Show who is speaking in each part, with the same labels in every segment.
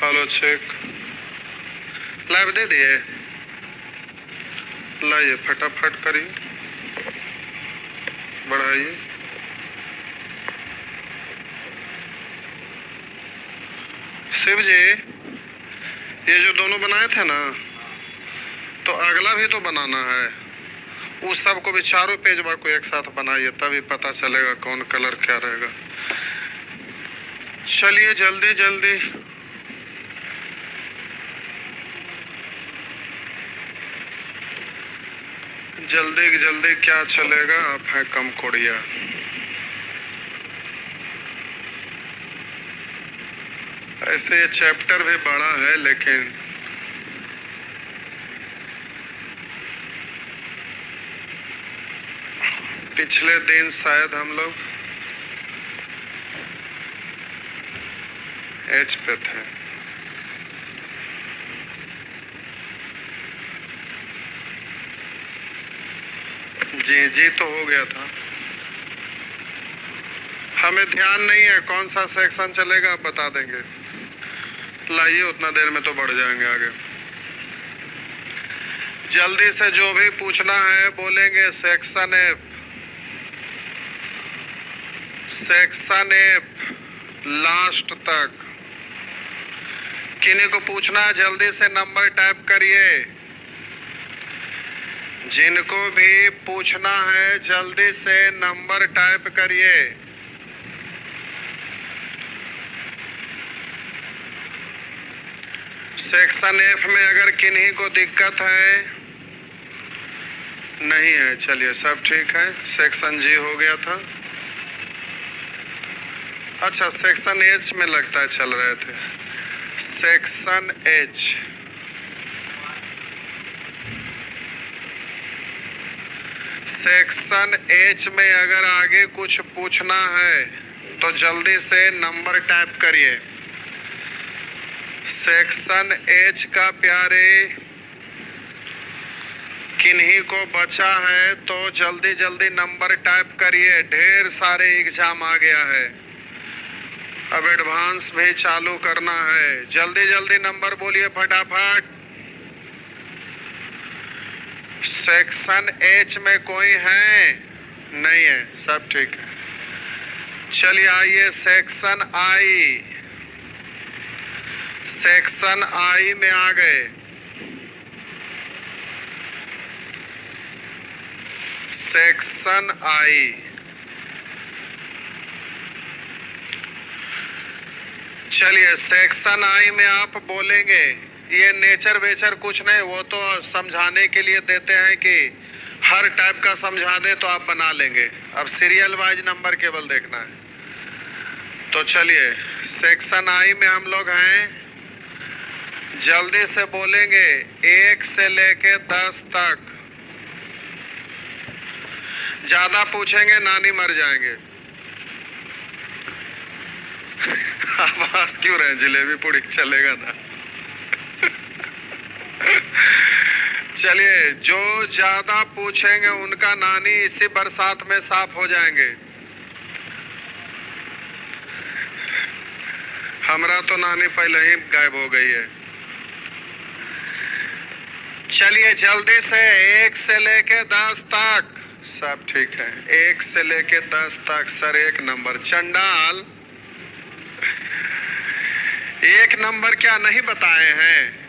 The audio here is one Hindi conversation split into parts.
Speaker 1: Hello check. लाइव दे दिए, लाइए फटाफट करिए, बढ़ाइए। शिव जी, ये जो दोनों बनाए थे ना, तो अगला भी तो बनाना है। उस सब को भी चारों पेज बार को एक साथ बनाइए, तभी पता चलेगा कौन कलर क्या रहेगा। चलिए जल्दी जल्दी। जल्दी जल्दी क्या चलेगा, आप है कम कोड़िया। ऐसे ये चैप्टर भी बड़ा है, लेकिन पिछले दिन शायद हम लोग एच पे थे। जी तो हो गया था, हमें ध्यान नहीं है कौन सा सेक्शन चलेगा, आप बता देंगे। लाइए, उतना देर में तो बढ़ जाएंगे आगे। जल्दी से जो भी पूछना है बोलेंगे। Section F, section F last तक किन्हीं को पूछना है जल्दी से नंबर टाइप करिए। जिनको भी पूछना है जल्दी से नंबर टाइप करिए। सेक्शन एफ में अगर किन्हीं को दिक्कत है, नहीं है, चलिए सब ठीक है। सेक्शन जी हो गया था। अच्छा, सेक्शन एच में लगता है चल रहे थे। सेक्शन एच, सेक्शन एच में अगर आगे कुछ पूछना है तो जल्दी से नंबर टाइप करिए। सेक्शन एच का प्यारे किन्हीं को बचा है तो जल्दी जल्दी नंबर टाइप करिए। ढेर सारे एग्जाम आ गया है, अब एडवांस भी चालू करना है। जल्दी जल्दी नंबर बोलिए फटाफट। सेक्शन एच में कोई है? नहीं है, सब ठीक है। चलिए आइए सेक्शन आई। सेक्शन आई में आ गए। सेक्शन आई, चलिए सेक्शन आई में आप बोलेंगे। ये नेचर वेचर कुछ नहीं, वो तो समझाने के लिए देते हैं कि हर टाइप का समझा दे तो आप बना लेंगे। अब सीरियल वाइज नंबर केवल देखना है। तो चलिए सेक्शन आई में हम लोग हैं। जल्दी से बोलेंगे 1 से लेके 10 तक। ज्यादा पूछेंगे नानी मर जाएंगे। आप हंस क्यों रहे? जलेबी पूड़ी चलेगा ना। चलिए, जो ज्यादा पूछेंगे उनका नानी इसी बरसात में साफ हो जाएंगे। हमरा तो नानी पहले ही गायब हो गई है। चलिए जल्दी से 1 से लेके 10 तक। सब ठीक है, 1 से लेके 10 तक। सर 1 नंबर चंडाल, 1 नंबर क्या नहीं बताए हैं?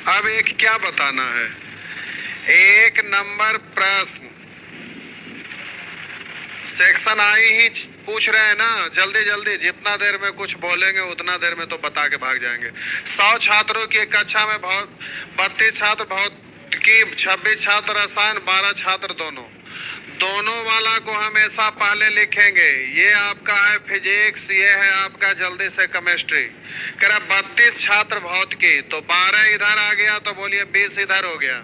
Speaker 1: अब एक क्या बताना है? 1 नंबर प्रश्न। सेक्शन आई ही पूछ रहे हैं ना, जल्दी जल्दी। जितना देर में कुछ बोलेंगे उतना देर में तो बता के भाग जाएंगे। 100 छात्रों की कक्षा में 32 छात्र भौतिकी, 26 छात्र रसायन, 12 छात्र दोनों वाला को हमेशा पहले लिखेंगे। ये आपका है फिजिक्स, ये है आपका जल्दी से केमिस्ट्री। कह रहा 32 छात्र भौतिकी, तो 12 इधर आ गया तो बोलिए 20 इधर हो गया।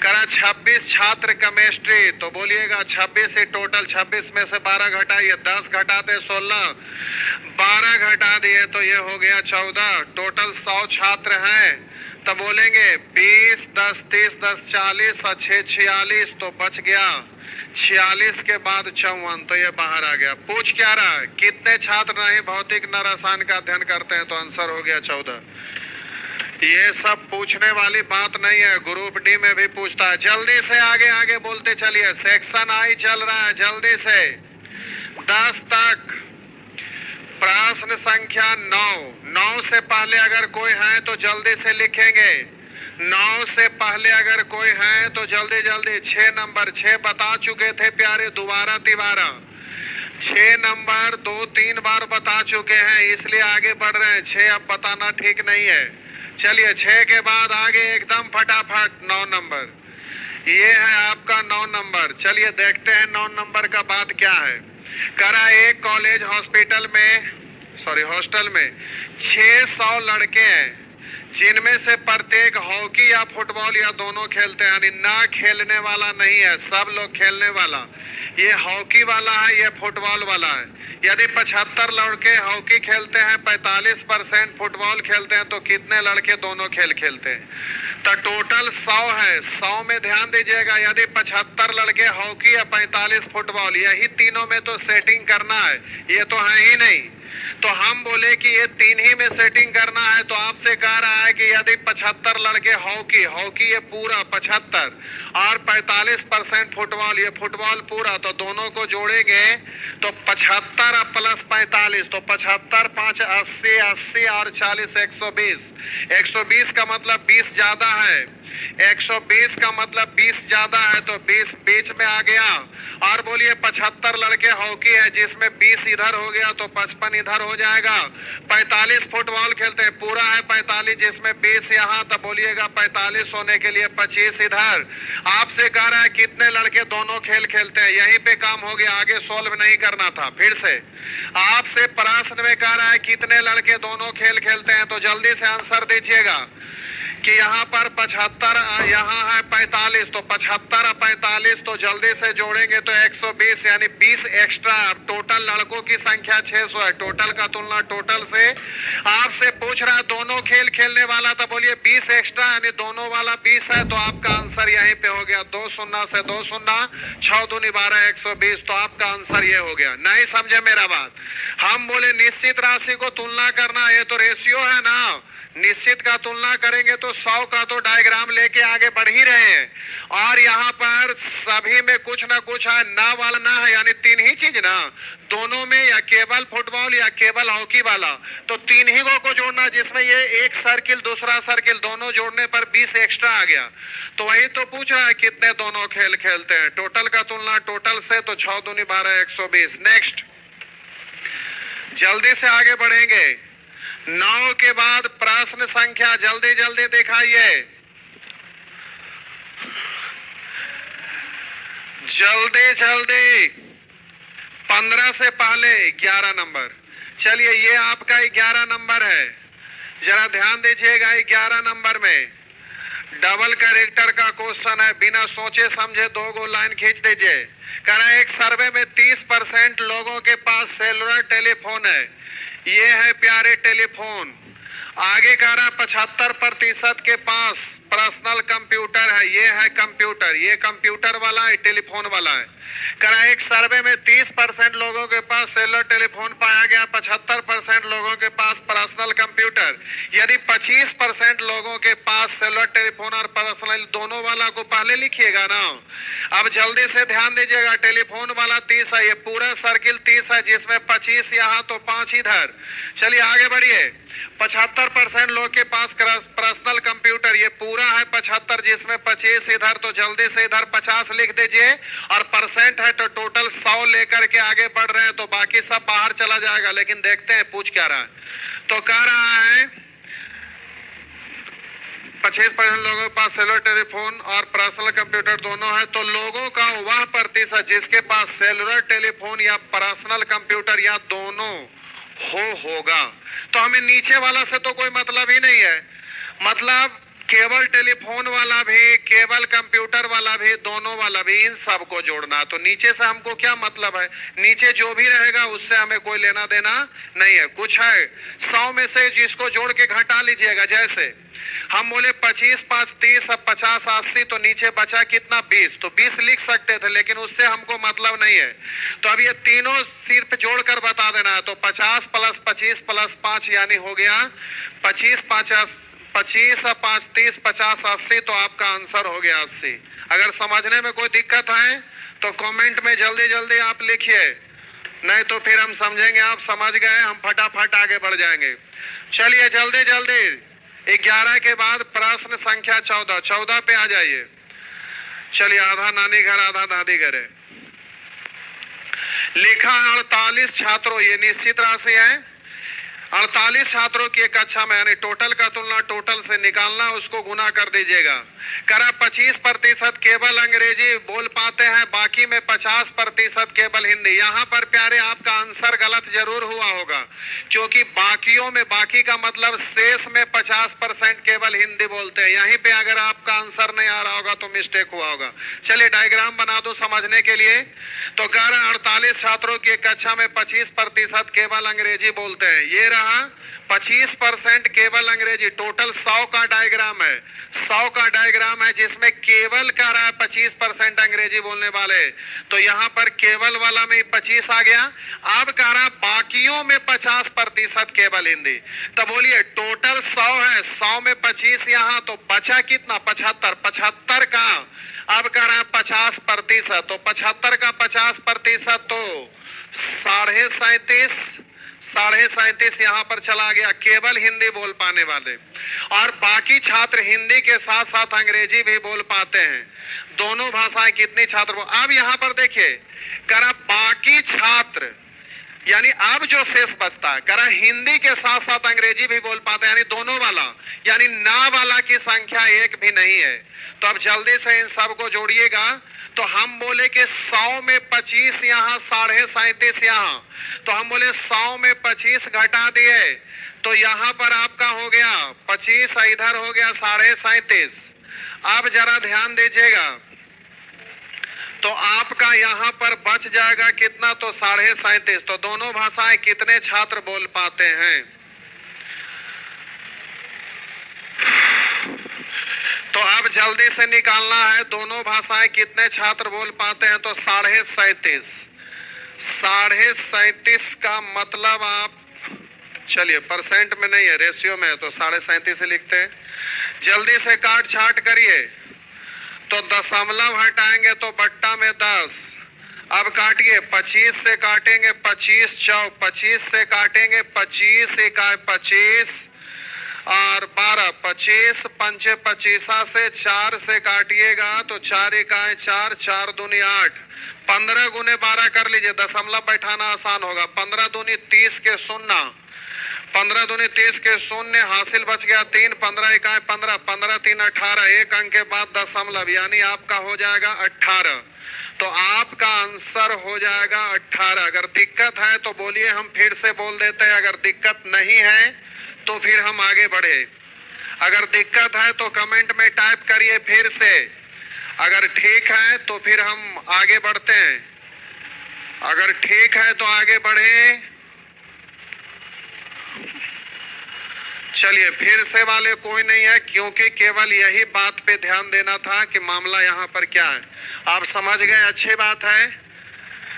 Speaker 1: करा 26 छात्र केमिस्ट्री, तो बोलिएगा 26 ही टोटल, 26 में से 12 घटाइए, 10 घटाते 16, 12 घटा दिए तो ये हो गया 14, टोटल 100 छात्र हैं। तब बोलेंगे 20, 10, 30, 10, 40 और 6, 46, तो बच गया 46 के बाद 54, तो ये बाहर आ गया। पूछ क्या रहा है, कितने छात्र नहीं भौतिक न रसायन का अध्ययन करते हैं, तो आंसर हो गया 14। ये सब पूछने वाली बात नहीं है, ग्रुप डी में भी पूछता है। जल्दी से आगे आगे बोलते चलिए, सेक्शन आई चल रहा है, जल्दी से 10 तक। प्रश्न संख्या 9 से पहले अगर कोई है तो जल्दी से लिखेंगे। 9 से पहले अगर कोई है तो जल्दी जल्दी। 6 नंबर 6 बता चुके थे प्यारे, दोबारा तिबारा 6 नंबर 2-3 बार बता चुके हैं, इसलिए आगे बढ़ रहे हैं। 6 अब बताना ठीक नहीं है। चलिए 6 के बाद आगे एकदम फटाफट 9 नंबर, ये है आपका 9 नंबर। चलिए देखते हैं 9 नंबर का बात क्या है। करा एक कॉलेज हॉस्टल में 600 लड़के हैं, जिनमें से प्रत्येक हॉकी या फुटबॉल या दोनों खेलते हैं, यानी ना खेलने वाला नहीं है, सब लोग खेलने वाला। ये हॉकी वाला है, ये फुटबॉल वाला है। यदि 75 लड़के हॉकी खेलते हैं, 45% फुटबॉल खेलते हैं, तो कितने लड़के दोनों खेल खेलते हैं? तो टोटल 100 है। 100 में ध्यान दीजिएगा, यदि 75 लड़के हॉकी या 45 फुटबॉल, यही तीनों में तो सेटिंग करना है, ये तो है ही नहीं। तो हम बोले कि ये 3 ही में सेटिंग करना है, तो आपसे कह रहा है कि यदि 75 लड़के हॉकी ये पूरा 75 और 45% फुटबॉल, ये फुटबॉल पूरा, तो दोनों को जोड़ेंगे तो 75 प्लस 45, तो 75 5 80, 80 और 40 120। 120 का मतलब 20 ज्यादा है, 120 का मतलब 20 ज्यादा है, तो 20 बीच में आ गया। और बोलिए 75 लड़के हॉकी है, जिसमें 20 इधर हो गया तो 55 इधर हो जाएगा। 45 फुटबॉल खेलते हैं, पूरा है 45, जिसमें 20 यहाँ, तब बोलिएगा 45 होने के लिए 25 इधर। आपसे कह रहा है कितने लड़के दोनों खेल खेलते हैं, यहीं पे काम हो गया, आगे सॉल्व नहीं करना था। फिर से आपसे प्रश्न में कह रहा है कितने लड़के दोनों खेल खेलते हैं, तो जल्दी से आंसर दीजिएगा कि यहाँ पर 75, यहाँ है 45, तो 75 और 45 तो जल्दी से जोड़ेंगे तो 120, यानी 20 एक्स्ट्रा। टोटल लड़कों की संख्या 600 है। टोटल का तुलना टोटल से। आपसे पूछ रहा है दोनों खेल खेलने वाला, तो बोलिए 20 एक्स्ट्रा, यानी दोनों वाला 20 है, तो आपका आंसर यहीं पे हो गया। 2 शून्य से 2 शून्य, 6 दूनी 12, 120, तो आपका आंसर ये हो गया। नहीं समझे मेरा बात? हम बोले निश्चित राशि को तुलना करना, ये तो रेशियो है ना, निश्चित का तुलना करेंगे तो 100 का तो डायग्राम लेके आगे बढ़ ही रहे हैं, और यहाँ पर सभी में कुछ ना कुछ है, ना वाला ना है, यानी 3 ही चीज ना, दोनों में, या केवल फुटबॉल या केवल हॉकी वाला, तो 3 ही को जोड़ना, जिसमें ये एक सर्किल दूसरा सर्किल दोनों जोड़ने पर 20 एक्स्ट्रा आ गया। तो वही तो पूछ रहा है कितने दोनों खेल खेलते हैं। टोटल का तुलना टोटल से, तो 6 दूनी 12, 120। नेक्स्ट जल्दी से आगे बढ़ेंगे। 9 के बाद प्रश्न संख्या जल्दी जल्दी दिखाइए, जल्दी जल्दी। 15 से पहले 11 नंबर। चलिए ये आपका 11 नंबर है, जरा ध्यान दीजिएगा। 11 नंबर में डबल कैरेक्टर का क्वेश्चन है, बिना सोचे समझे 2 गो लाइन खींच दीजिए। कह रहा है एक सर्वे में 30% लोगों के पास सेलुलर टेलीफोन है, ये है प्यारे टेलीफोन। आगे कह रहा 75% के पास पर्सनल कंप्यूटर है, ये है कंप्यूटर, ये कंप्यूटर वाला है, टेलीफोन वाला है। कह रहा एक सर्वे में 30% लोगों के पास सेलुलर टेलीफोन पाया गया, 75% लोगों के पास पर्सनल कंप्यूटर। यदि 25% लोगों के पास सेलुलर टेलीफोन और पर्सनल दोनों वाला को पहले लिखिएगा ना। अब जल्दी से ध्यान दीजिएगा, टेलीफोन वाला 30 है, ये पूरा सर्किल 30 है, जिसमें 25 यहाँ तो 5 इधर। चलिए आगे बढ़िए। 75% लोग के पास पर्सनल कंप्यूटर, ये पूरा है 75, जिसमें 25 इधर, तो जल्दी से इधर 50 लिख दीजिए। और परसेंट है तो टोटल 100 लेकर के आगे बढ़ रहे हैं, तो बाकी सब बाहर चला जाएगा। लेकिन देखते हैं पूछ क्या रहा है। तो कह रहा है 25% लोगों के पास सेलुलर टेलीफोन और पर्सनल कंप्यूटर दोनों है, तो लोगों का वह प्रतिशत जिसके पास सेलुलर टेलीफोन या पर्सनल कंप्यूटर या दोनों होगा। तो हमें नीचे वाला से तो कोई मतलब ही नहीं है, मतलब केबल टेलीफोन वाला भी, केबल कंप्यूटर वाला भी, दोनों वाला भी, इन सबको जोड़ना। तो नीचे से हमको क्या मतलब है, नीचे जो भी रहेगा उससे हमें कोई लेना देना नहीं है। कुछ है 100 में से जिसको जोड़ के घटा लीजिएगा। जैसे हम बोले 25 5 30, अब 50 80, तो नीचे बचा कितना 20, तो 20 लिख सकते थे, लेकिन उससे हमको मतलब नहीं है। तो अब ये तीनों सिर्फ जोड़कर बता देना है। तो 50 + 25 + 5 यानी हो गया 25 50, 25 और 5 30, 50 80, तो आपका आंसर हो गया 80। अगर समझने में कोई दिक्कत है तो कमेंट में जल्दी जल्दी आप लिखिए, नहीं तो फिर हम समझेंगे आप समझ गए, हम फटाफट आगे बढ़ जाएंगे। चलिए जल्दी जल्दी 11 के बाद प्रश्न संख्या 14 पे आ जाइए। चलिए, आधा नानी घर आधा दादी घर है। लिखा 48 छात्रों, ये निश्चित राशि है। 48 छात्रों की एक कक्षा में, यानी टोटल का तुलना टोटल से निकालना, उसको गुना कर दीजिएगा। करा 25% केवल अंग्रेजी बोल पाते हैं, बाकी में 50% केवल हिंदी। यहाँ पर प्यारे आपका आंसर गलत जरूर हुआ होगा, क्योंकि बाकियों में, बाकी का मतलब शेष में 50% केवल हिंदी बोलते हैं। यहीं पे अगर आपका आंसर नहीं आ रहा होगा तो मिस्टेक हुआ होगा। चलिए डायग्राम बना दो समझने के लिए। तो कह रहा 48 छात्रों की एक कक्षा में 25% केवल अंग्रेजी बोलते हैं। ये 25% केवल अंग्रेजी, टोटल 100 का डायग्राम है। 100 का डायग्राम है जिसमें केवल कह रहा है 25% अंग्रेजी बोलने वाले, तो यहाँ पर केवल वाला में 25 आ गया। अब कह रहा बाकियों में 50% केवल हिंदी। तो बोलिए टोटल 100 है, 100 में 25 यहाँ, तो बचा कितना 75। 75 का अब कह रहा है 50%, तो 75 का 50% तो 37.5, 37.5 यहाँ पर चला गया, केवल हिंदी बोल पाने वाले। और बाकी छात्र हिंदी के साथ साथ अंग्रेजी भी बोल पाते हैं। दोनों भाषाएं कितनी छात्र, अब यहाँ पर देखिए करा बाकी छात्र, यानी अब जो शेष बचता है, करा हिंदी के साथ साथ अंग्रेजी भी बोल पाते हैं, यानी दोनों वाला, यानी ना वाला की संख्या एक भी नहीं है। तो अब जल्दी से इन सब को जोड़िएगा। तो हम बोले कि 100 में 25 यहाँ, 37.5 यहाँ, तो हम बोले 100 में 25 घटा दिए, तो यहाँ पर आपका हो गया 25, इधर हो गया 37.5। अब जरा ध्यान दीजिएगा, तो आपका यहाँ पर बच जाएगा कितना, तो 37.5। तो दोनों भाषाएं कितने छात्र बोल पाते हैं, तो अब जल्दी से निकालना है दोनों भाषाएं कितने छात्र बोल पाते हैं। तो 37.5, 37.5 का मतलब आप, चलिए परसेंट में नहीं है, रेशियो में है, तो 37.5 लिखते हैं। जल्दी से काट छाट करिए। तो दशमलव हटाएंगे तो बट्टा में 10। अब काटिए, 25 से काटेंगे 25 चौ, 25 से काटेंगे 25 इकाई 25 और 12, 25 पंचे 25 से 4 से काटिएगा तो 4 इकाई 4, 4 दूनी 8, 15 गुने 12 कर लीजिए, दशमलव बैठाना आसान होगा। 15 दूनी 30 के 0, 15 दूनी 30 के 0, हासिल बच गया 3, 15 इकाई 15, 15 3 18, एक अंक के बाद दशमलव, यानी आपका हो जाएगा 18। तो आपका आंसर हो जाएगा 18। अगर दिक्कत है तो बोलिए, हम फिर से बोल देते हैं। अगर दिक्कत नहीं है तो फिर हम आगे बढ़े। अगर दिक्कत है तो कमेंट में टाइप करिए फिर से। अगर ठीक है तो फिर हम आगे बढ़ते हैं। अगर ठीक है तो आगे बढ़े। चलिए, फिर से वाले कोई नहीं है, क्योंकि केवल यही बात पे ध्यान देना था कि मामला यहाँ पर क्या है। आप समझ गए, अच्छी बात है।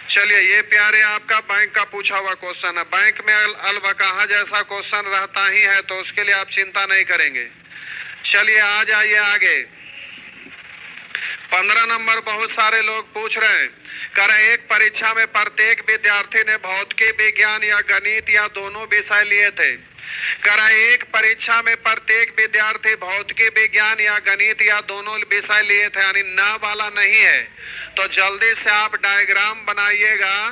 Speaker 1: चलिए, ये प्यारे आपका बैंक का पूछा हुआ क्वेश्चन है। बैंक में अलवकाहा जैसा क्वेश्चन रहता ही है, तो उसके लिए आप चिंता नहीं करेंगे। चलिए आ जाइए आगे। 15 नंबर बहुत सारे लोग पूछ रहे हैं। कह रहे एक परीक्षा में प्रत्येक विद्यार्थी ने भौतिकी विज्ञान या गणित या दोनों विषय लिए थे। कह रहा एक परीक्षा में प्रत्येक विद्यार्थी भौतिकी विज्ञान या गणित या दोनों विषय लिए थे, यानी ना वाला नहीं है। तो जल्दी से आप डायग्राम बनाइएगा।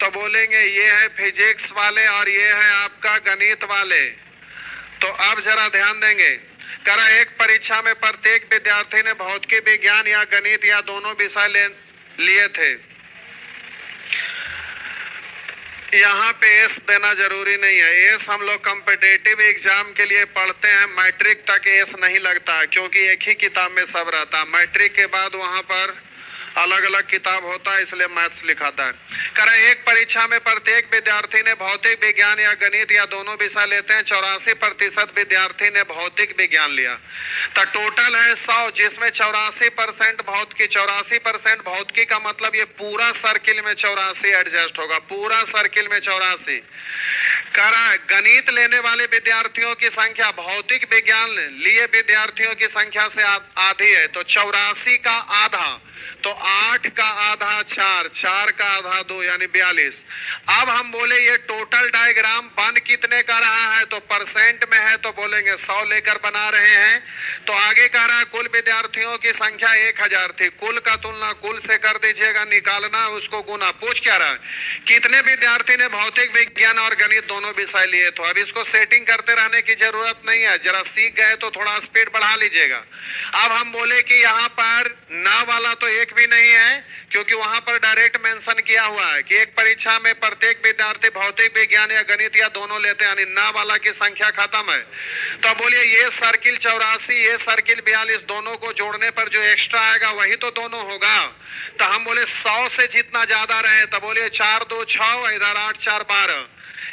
Speaker 1: तो बोलेंगे ये है फिजिक्स वाले और ये है आपका गणित वाले। तो अब जरा ध्यान देंगे। कह रहा एक परीक्षा में प्रत्येक विद्यार्थी ने भौतिकी विज्ञान या गणित या दोनों विषय लिए थे। यहाँ पे एस देना जरूरी नहीं है। एस हम लोग कॉम्पिटिटिव एग्जाम के लिए पढ़ते हैं, मैट्रिक तक एस नहीं लगता है, क्योंकि एक ही किताब में सब रहता है। मैट्रिक के बाद वहाँ पर अलग अलग किताब होता है, इसलिए मैथ्स लिखाता है। करें एक परीक्षा में प्रत्येक विद्यार्थी ने भौतिक विज्ञान या गणित या दोनों विषय लेते हैं। 84% विद्यार्थी ने भौतिक विज्ञान लिया, तो टोटल है 100, जिसमें 84% भौतिकी। 84% भौतिकी का मतलब ये पूरा सर्किल में 84 एडजस्ट होगा, पूरा सर्किल में 84। करा गणित लेने वाले विद्यार्थियों की संख्या भौतिक विज्ञान लिए विद्यार्थियों की संख्या से आधी है, तो 84 का आधा, तो 8 का आधा 4, 4 का आधा 2, यानी 42। अब हम बोले ये टोटल डायग्राम बन कितने का रहा है, तो परसेंट में है, तो बोलेंगे 100 लेकर बना रहे हैं। तो आगे कह रहा है कुल विद्यार्थियों की संख्या 1000 थी। कुल का तुलना कुल से कर दीजिएगा, निकालना उसको गुना। पूछ क्या रहा है, कितने विद्यार्थी ने भौतिक विज्ञान और गणित दोनों विषय लिए। तो अब इसको सेटिंग करते रहने की जरूरत नहीं है, जरा सीख गए तो थोड़ा स्पीड बढ़ा लीजिएगा। अब हम बोले कि यहाँ पर ना वाला तो एक भी नहीं है, क्योंकि वहां पर डायरेक्ट मेंशन किया हुआ है कि एक परीक्षा में प्रत्येक विद्यार्थी भौतिक विज्ञान या गणित या दोनों लेते हैं, यानी ना वाला की संख्या खत्म है। तो बोलिए ये सर्किल 84, ये सर्किल 42, दोनों को जोड़ने पर जो एक्स्ट्रा आएगा वही तो दोनों होगा। तो हम बोले 100 से जितना ज्यादा रहे, तो बोलिए 4 2 6, इधर 8 4 12,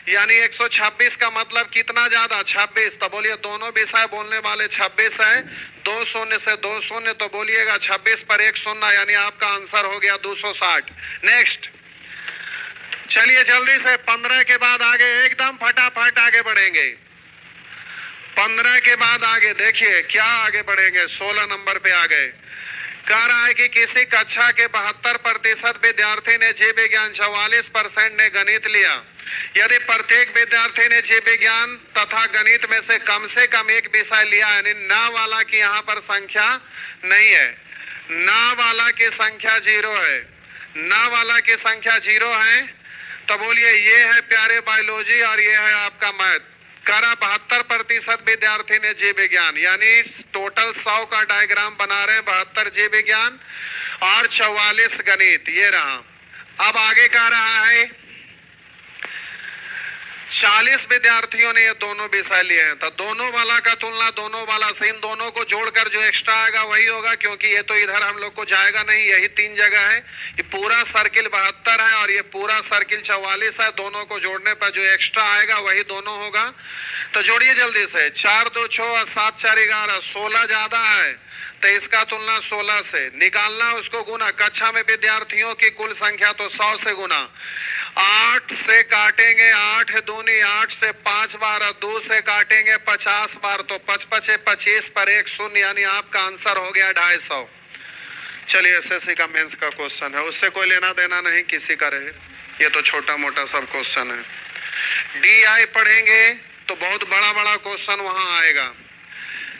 Speaker 1: यानी 126 का मतलब कितना ज्यादा, 26। तो बोलिए दोनों विषय बोलने वाले 26 है, 2 शून्य से 2 शून्य, तो बोलिएगा 26 पर 1 शून्य, यानी आपका आंसर हो गया 260। नेक्स्ट चलिए जल्दी से 15 के बाद आगे एकदम फटाफट आगे बढ़ेंगे। 15 के बाद आगे देखिए क्या आगे बढ़ेंगे। 16 नंबर पे आ गए। कह रहा है कि किसी कक्षा के 72% विद्यार्थी ने जीव विज्ञान, 44% ने गणित लिया। यदि प्रत्येक विद्यार्थी ने जीव विज्ञान तथा गणित में से कम एक विषय लिया, यानी ना वाला की यहाँ पर संख्या नहीं है, ना वाला की संख्या 0 है, ना वाला की संख्या 0 है, तो बोलिए ये है प्यारे बायोलॉजी और ये है आपका मैथ। करा 72% विद्यार्थी ने जीव विज्ञान, यानी टोटल 100 का डायग्राम बना रहे हैं, 72 जीव विज्ञान और 44 गणित, ये रहा। अब आगे कह रहा है 40 विद्यार्थियों ने ये दोनों विषय लिए हैं, तो दोनों वाला का तुलना दोनों वाला से, इन दोनों को जोड़कर जो एक्स्ट्रा आएगा वही होगा, क्योंकि ये तो इधर हम लोग को जाएगा नहीं, यही 3 जगह है। ये पूरा सर्किल 72 है और ये पूरा सर्किल 44 है, दोनों को जोड़ने पर जो एक्स्ट्रा आएगा वही दोनों होगा। तो जोड़िए जल्दी से, 4 2 6 और 7 4 11, 16 ज्यादा है, तो इसका तुलना 16 से, निकालना उसको गुना। कक्षा में विद्यार्थियों की कुल संख्या तो 100 से गुना। 8 से काटेंगे 8 दूनी 8 से 5 बार, 2 से काटेंगे 50 बार, तो 5 5 25 पर 1 शून्य, यानी आपका आंसर हो गया 250। चलिए एसएससी का मेंस का क्वेश्चन है, उससे कोई लेना देना नहीं किसी का रहे, ये तो छोटा मोटा सब क्वेश्चन है। DI पढ़ेंगे तो बहुत बड़ा बड़ा क्वेश्चन वहां आएगा।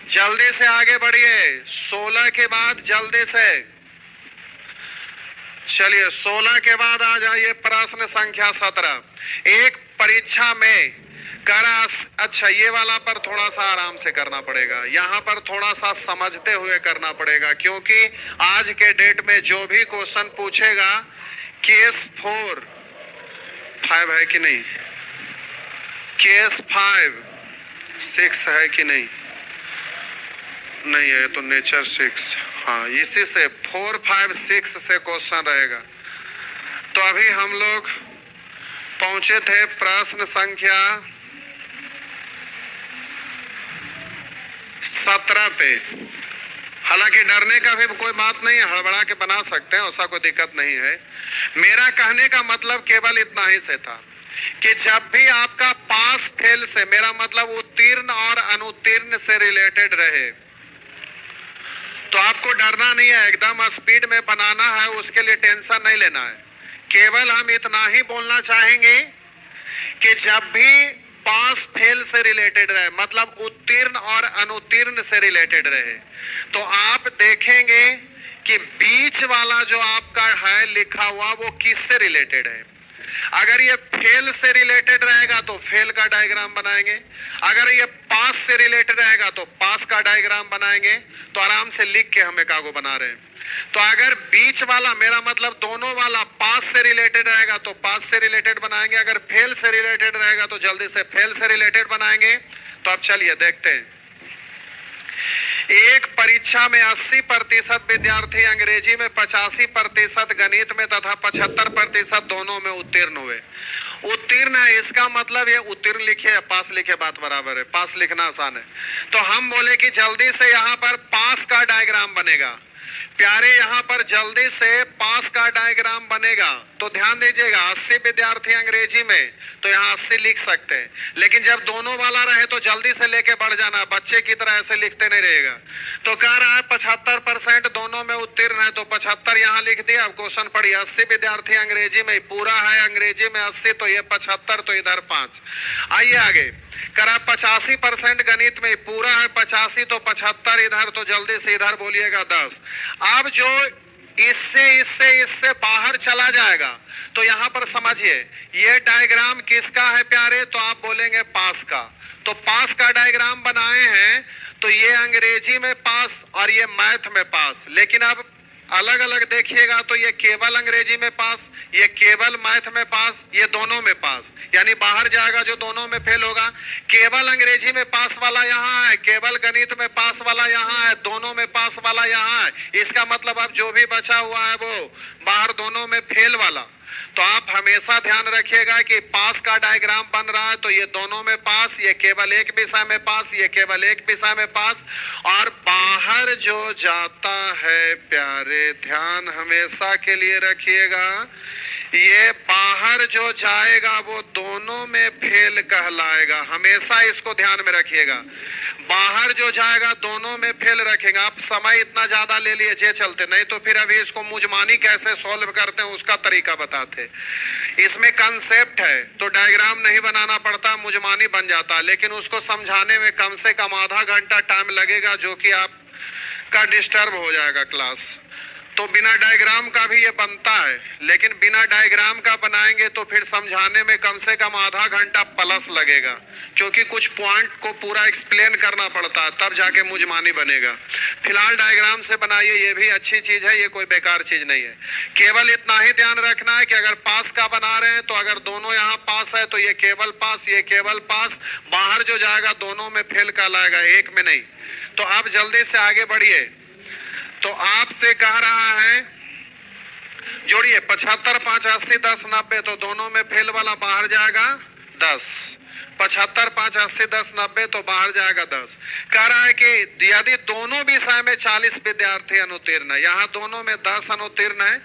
Speaker 1: जल्दी से आगे बढ़िए। 16 के बाद जल्दी से चलिए 16 के बाद आ जाइए प्रश्न संख्या 17। एक परीक्षा में करा, अच्छा ये वाला पर थोड़ा सा आराम से करना पड़ेगा, यहाँ पर थोड़ा सा समझते हुए करना पड़ेगा, क्योंकि आज के डेट में जो भी क्वेश्चन पूछेगा केस 4 5 है कि नहीं, केस 5 6 है कि नहीं, नहीं है तो नेचर 6, हाँ इसी से 4 5 6 से क्वेश्चन रहेगा। तो अभी हम लोग पहुंचे थे प्रश्न संख्या 17 पे। हालांकि डरने का भी कोई बात नहीं है, हड़बड़ा के बना सकते हैं, ऐसा कोई दिक्कत नहीं है। मेरा कहने का मतलब केवल इतना ही से था कि जब भी आपका पास फेल से, मेरा मतलब उत्तीर्ण और अनुत्तीर्ण से रिलेटेड रहे, तो आपको डरना नहीं है, एकदम स्पीड में बनाना है, उसके लिए टेंशन नहीं लेना है। केवल हम इतना ही बोलना चाहेंगे कि जब भी पास फेल से रिलेटेड रहे, मतलब उत्तीर्ण और अनुत्तीर्ण से रिलेटेड रहे, तो आप देखेंगे कि बीच वाला जो आपका है लिखा हुआ वो किससे रिलेटेड है। अगर ये फेल से रिलेटेड रहेगा तो फेल का डायग्राम बनाएंगे, अगर ये पास से रिलेटेड रहेगा तो पास का डायग्राम बनाएंगे। तो आराम से लिख के हम एकागो बना रहे हैं। तो अगर बीच वाला, मेरा मतलब दोनों वाला पास से रिलेटेड रहेगा तो पास से रिलेटेड बनाएंगे, अगर फेल से रिलेटेड रहेगा तो जल्दी से फेल से रिलेटेड बनाएंगे। तो अब चलिए देखते हैं। एक परीक्षा में 80% विद्यार्थी अंग्रेजी में, 85% गणित में तथा 75% दोनों में उत्तीर्ण हुए। उत्तीर्ण है इसका मतलब ये उत्तीर्ण लिखे या पास लिखे बात बराबर है, पास लिखना आसान है। तो हम बोले कि जल्दी से यहाँ पर पास का डायग्राम बनेगा। प्यारे यहाँ पर जल्दी से पास का डायग्राम बनेगा। तो ध्यान दीजिएगा 80 विद्यार्थी अंग्रेजी में, तो यहाँ 80 लिख सकते हैं, लेकिन जब दोनों वाला रहे तो जल्दी से लेके बढ़ जाना, बच्चे की तरह ऐसे लिखते नहीं रहेगा। तो कह रहा है 75% दोनों में उत्तीर्ण है, तो 75 यहाँ लिख दिया। अब क्वेश्चन पढ़िए, 80 विद्यार्थी अंग्रेजी में, पूरा है अंग्रेजी में 80, तो ये 75, तो इधर 5। आइए आगे, करा 85% गणित में, पूरा है 85, तो 75 इधर, तो जल्दी से इधर बोलिएगा 10। अब जो इससे बाहर चला जाएगा तो यहां पर समझिए ये डायग्राम किसका है प्यारे, तो आप बोलेंगे पास का। तो पास का डायग्राम बनाए हैं, तो ये अंग्रेजी में पास और ये मैथ में पास। लेकिन अब अलग अलग देखिएगा तो ये केवल अंग्रेजी में पास, ये केवल मैथ में पास, ये दोनों में पास, यानी बाहर जाएगा जो दोनों में फेल होगा। केवल अंग्रेजी में पास वाला यहाँ है, केवल गणित में पास वाला यहाँ है, दोनों में पास वाला यहाँ है। इसका मतलब अब जो भी बचा हुआ है वो बाहर दोनों में फेल वाला। तो आप हमेशा ध्यान रखिएगा कि पास का डायग्राम बन रहा है तो ये दोनों में पास, ये केवल एक विषय में पास, ये केवल एक विषय में पास। और बाहर जो जाता है प्यारे, ध्यान हमेशा के लिए रखिएगा, ये बाहर जो जाएगा वो दोनों में फेल कहलाएगा। हमेशा इसको ध्यान में रखिएगा, बाहर जो जाएगा दोनों में फेल रखेगा। आप समय इतना ज्यादा ले लिए जे चलते, नहीं तो फिर अभी इसको मुजमानी कैसे सॉल्व करते हैं उसका तरीका बताते। इसमें कंसेप्ट है तो डायग्राम नहीं बनाना पड़ता, मुजमानी बन जाता, लेकिन उसको समझाने में कम से कम आधा घंटा टाइम लगेगा, जो कि आप का डिस्टर्ब हो जाएगा क्लास। तो बिना डायग्राम का भी ये बनता है, लेकिन बिना डायग्राम का बनाएंगे तो फिर समझाने में कम से कम आधा घंटा प्लस लगेगा, क्योंकि कुछ पॉइंट को पूरा एक्सप्लेन करना पड़ता है, तब जाके मुजमानी बनेगा। फिलहाल डायग्राम से बनाइए, ये भी अच्छी चीज है, ये कोई बेकार चीज नहीं है। केवल इतना ही ध्यान रखना है कि अगर पास का बना रहे हैं तो अगर दोनों यहाँ पास है तो ये केवल पास, ये केवल पास, बाहर जो जाएगा दोनों में फेल कहलाएगा, एक में नहीं। तो आप जल्दी से आगे बढ़िए। तो आपसे कह रहा है जोड़िए 75, 5, 80, 10, 90, तो दोनों में फेल वाला बाहर जाएगा 10। 75, 5, 80, 10, 90, तो बाहर जाएगा 10। कह रहा है कि यदि दोनों विषय में 40 विद्यार्थी अनुत्तीर्ण है, यहाँ दोनों में 10 अनुत्तीर्ण है,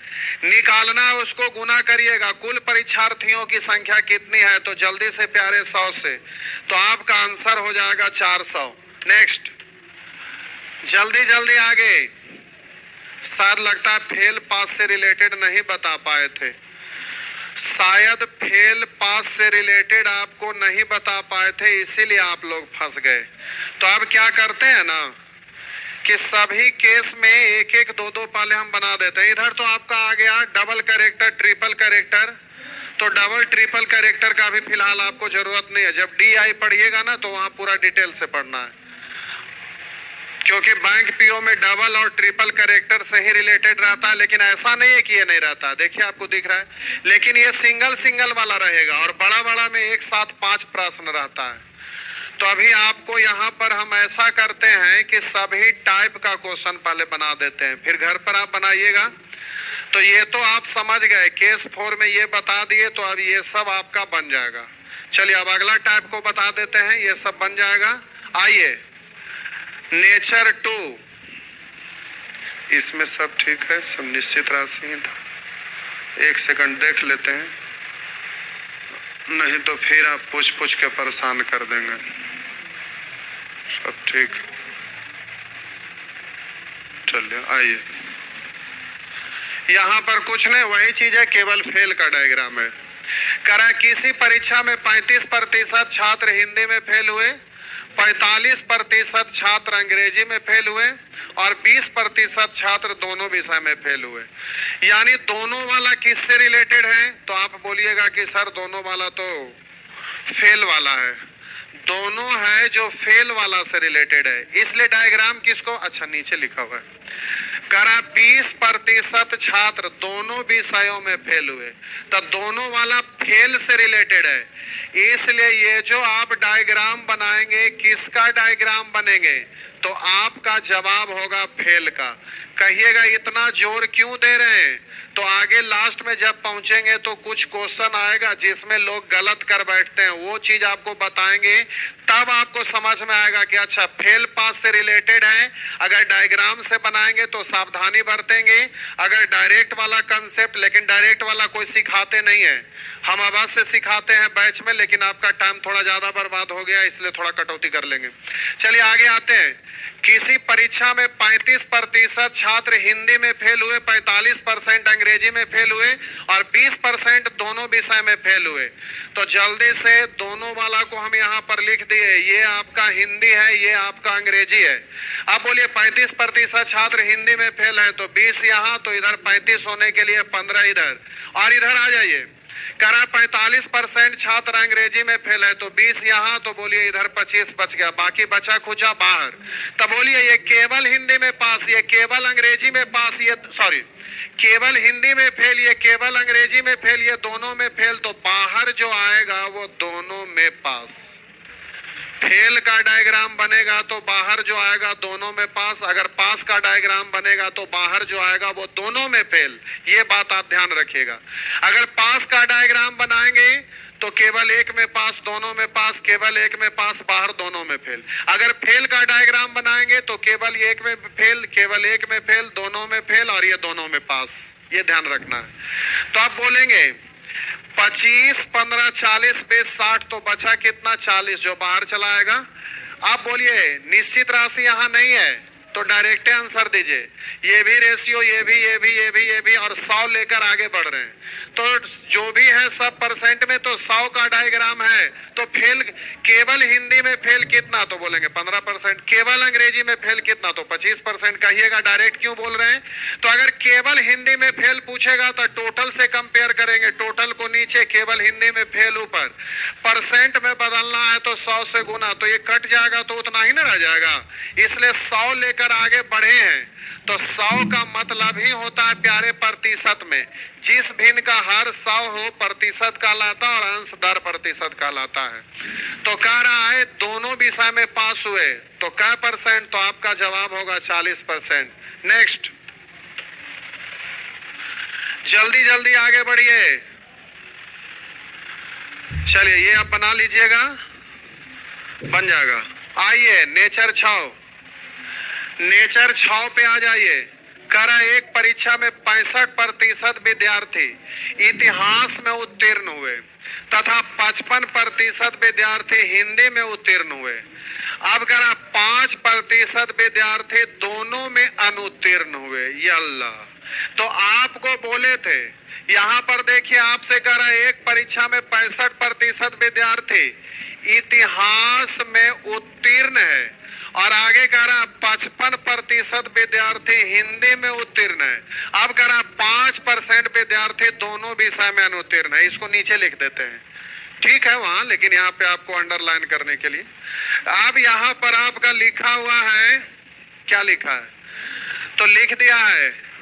Speaker 1: निकालना है, उसको गुना करिएगा कुल परीक्षार्थियों की संख्या कितनी है। तो जल्दी से प्यारे 100 से, तो आपका आंसर हो जाएगा 400। नेक्स्ट, जल्दी जल्दी आगे। शायद लगता है फेल पास से रिलेटेड नहीं बता पाए थे, शायद फेल पास से रिलेटेड आपको नहीं बता पाए थे, इसीलिए आप लोग फंस गए। तो अब क्या करते हैं ना कि सभी केस में एक एक दो दो पहले हम बना देते हैं। इधर तो आपका आ गया डबल करेक्टर, ट्रिपल करेक्टर, तो डबल ट्रिपल करेक्टर का भी फिलहाल आपको जरूरत नहीं है। जब DI पढ़िएगा ना तो वहां पूरा डिटेल से पढ़ना है, क्योंकि बैंक PO में डबल और ट्रिपल करेक्टर से ही रिलेटेड रहता है, लेकिन ऐसा नहीं है कि ये नहीं रहता। देखिए आपको दिख रहा है, लेकिन ये सिंगल सिंगल वाला रहेगा और बड़ा बड़ा में एक साथ 5 प्रश्न रहता है। तो अभी आपको यहाँ पर हम ऐसा करते हैं कि सभी टाइप का क्वेश्चन पहले बना देते हैं, फिर घर पर आप बनाइएगा। तो ये तो आप समझ गए, केस 4 में ये बता दिए, तो अब ये सब आपका बन जाएगा। चलिए अब अगला टाइप को बता देते हैं, ये सब बन जाएगा। आइए, नेचर 2, इसमें सब ठीक है, सब निश्चित राशि ही था। 1 सेकंड देख लेते हैं, नहीं तो फिर आप पूछ पूछ के परेशान कर देंगे। सब ठीक, चलिए आइए। यहाँ पर कुछ नहीं, वही चीज है, केवल फेल का डायग्राम है। करा किसी परीक्षा में 35% छात्र हिंदी में फेल हुए, 45% छात्र अंग्रेजी में फेल हुए और 20% छात्र दोनों विषय में फेल हुए। यानी दोनों वाला किससे रिलेटेड है? तो आप बोलिएगा कि सर दोनों वाला तो फेल वाला है। दोनों है जो फेल वाला से रिलेटेड है, इसलिए डायग्राम किसको, अच्छा नीचे लिखा हुआ है, करा 20% छात्र दोनों विषयों में फेल हुए, तो दोनों वाला फेल से रिलेटेड है। इसलिए ये जो आप डायग्राम बनाएंगे, किसका डायग्राम बनेंगे? तो आपका जवाब होगा फेल का। कहिएगा इतना जोर क्यों दे रहे हैं? तो आगे लास्ट में जब पहुंचेंगे तो कुछ क्वेश्चन आएगा जिसमें लोग गलत कर बैठते हैं, वो चीज आपको बताएंगे, तब आपको समझ में आएगा कि अच्छा फेल पास से रिलेटेड है। अगर डायग्राम से बनाएंगे तो सावधानी बरतेंगे। अगर डायरेक्ट वाला कंसेप्ट, लेकिन डायरेक्ट वाला कोई सिखाते नहीं है, हम अवश्य सिखाते हैं बैच में, लेकिन आपका टाइम थोड़ा ज्यादा बर्बाद हो गया, इसलिए थोड़ा कटौती कर लेंगे। चलिए आगे आते हैं। किसी परीक्षा में 35% छात्र हिंदी में फेल हुए, 45% अंग्रेजी में फेल हुए और 20% दोनों विषय में फेल हुए। तो जल्दी से दोनों वाला को हम यहाँ पर लिख दिए, ये आपका हिंदी है, ये आपका अंग्रेजी है। अब बोलिए 35% छात्र हिंदी में फेल है, तो 20 यहाँ, तो इधर 35 होने के लिए 15 इधर, और इधर आ जाइए। करा 45% छात्र अंग्रेजी में फेल है, तो 20 यहाँ, तो बोलिए इधर 25 बच गया, बाकी बचा खुचा बाहर। तब बोलिए ये केवल हिंदी में पास, ये केवल अंग्रेजी में पास, ये सॉरी केवल हिंदी में फेल, ये केवल अंग्रेजी में फेल, ये दोनों में फेल, तो बाहर जो आएगा वो दोनों में पास। फेल का डायग्राम बनेगा तो बाहर जो आएगा दोनों में पास, अगर पास का डायग्राम बनेगा तो बाहर जो आएगा वो दोनों में फेल। ये बात आप ध्यान रखिएगा। अगर पास का डायग्राम बनाएंगे तो केवल एक में पास, दोनों में पास, केवल एक में पास, बाहर दोनों में फेल। अगर फेल का डायग्राम बनाएंगे तो केवल एक में फेल, केवल एक में फेल, दोनों में फेल और ये दोनों में पास। ये ध्यान रखना है। तो आप बोलेंगे 25, 15, 40, 20, 60, तो बचा कितना? 40, जो बाहर चला आएगा। आप बोलिए निश्चित राशि यहाँ नहीं है, तो डायरेक्ट आंसर दीजिए। ये भी रेशियो, ये भी, ये भी, ये भी, ये भी, और 100 लेकर आगे बढ़ रहे हैं। तो जो भी है सब परसेंट में, तो 100 का डायग्राम है। तो फेल केवल हिंदी में फेल कितना? तो बोलेंगे 15%। केवल अंग्रेजी में फेल कितना? तो 25%। कहिएगा डायरेक्ट क्यों बोल रहे हैं? तो अगर केवल हिंदी में फेल पूछेगा तो टोटल से कंपेयर करेंगे, टोटल को नीचे, केवल हिंदी में फेल ऊपर। परसेंट में बदलना है तो 100 से गुना, तो ये कट जाएगा तो उतना ही ना रह जाएगा, इसलिए 100 लेकर आगे बढ़े हैं। तो 100 का मतलब ही होता है प्यारे प्रतिशत में, जिस भिन्न का हर 100 हो प्रतिशत कहलाता और अंश दर प्रतिशत कहलाता है। तो कह रहा है दोनों विषय में पास हुए, तो क्या परसेंट? तो आपका जवाब होगा 40%। नेक्स्ट, जल्दी जल्दी आगे बढ़िए। चलिए ये आप बना लीजिएगा, बन जाएगा। आइए नेचर 6, नेचर 6 पे आ जाइए। करा एक परीक्षा में 65% विद्यार्थी इतिहास में उत्तीर्ण हुए तथा 55% विद्यार्थी हिंदी में उत्तीर्ण हुए। अब करा 5% विद्यार्थी दोनों में अनुत्तीर्ण हुए। अल्लाह, तो आपको बोले थे यहाँ पर देखिए, आपसे करा एक परीक्षा में 65% विद्यार्थी इतिहास में उत्तीर्ण है और आगे कह रहा 55% विद्यार्थी हिंदी में उत्तीर्ण है। अब कह रहा 5% विद्यार्थी दोनों विषय में अनुत्तीर्ण है। इसको नीचे लिख देते हैं, ठीक है वहां, लेकिन यहाँ पे आपको अंडरलाइन करने के लिए। अब यहाँ पर आपका लिखा हुआ है, क्या लिखा है? तो लिख दिया है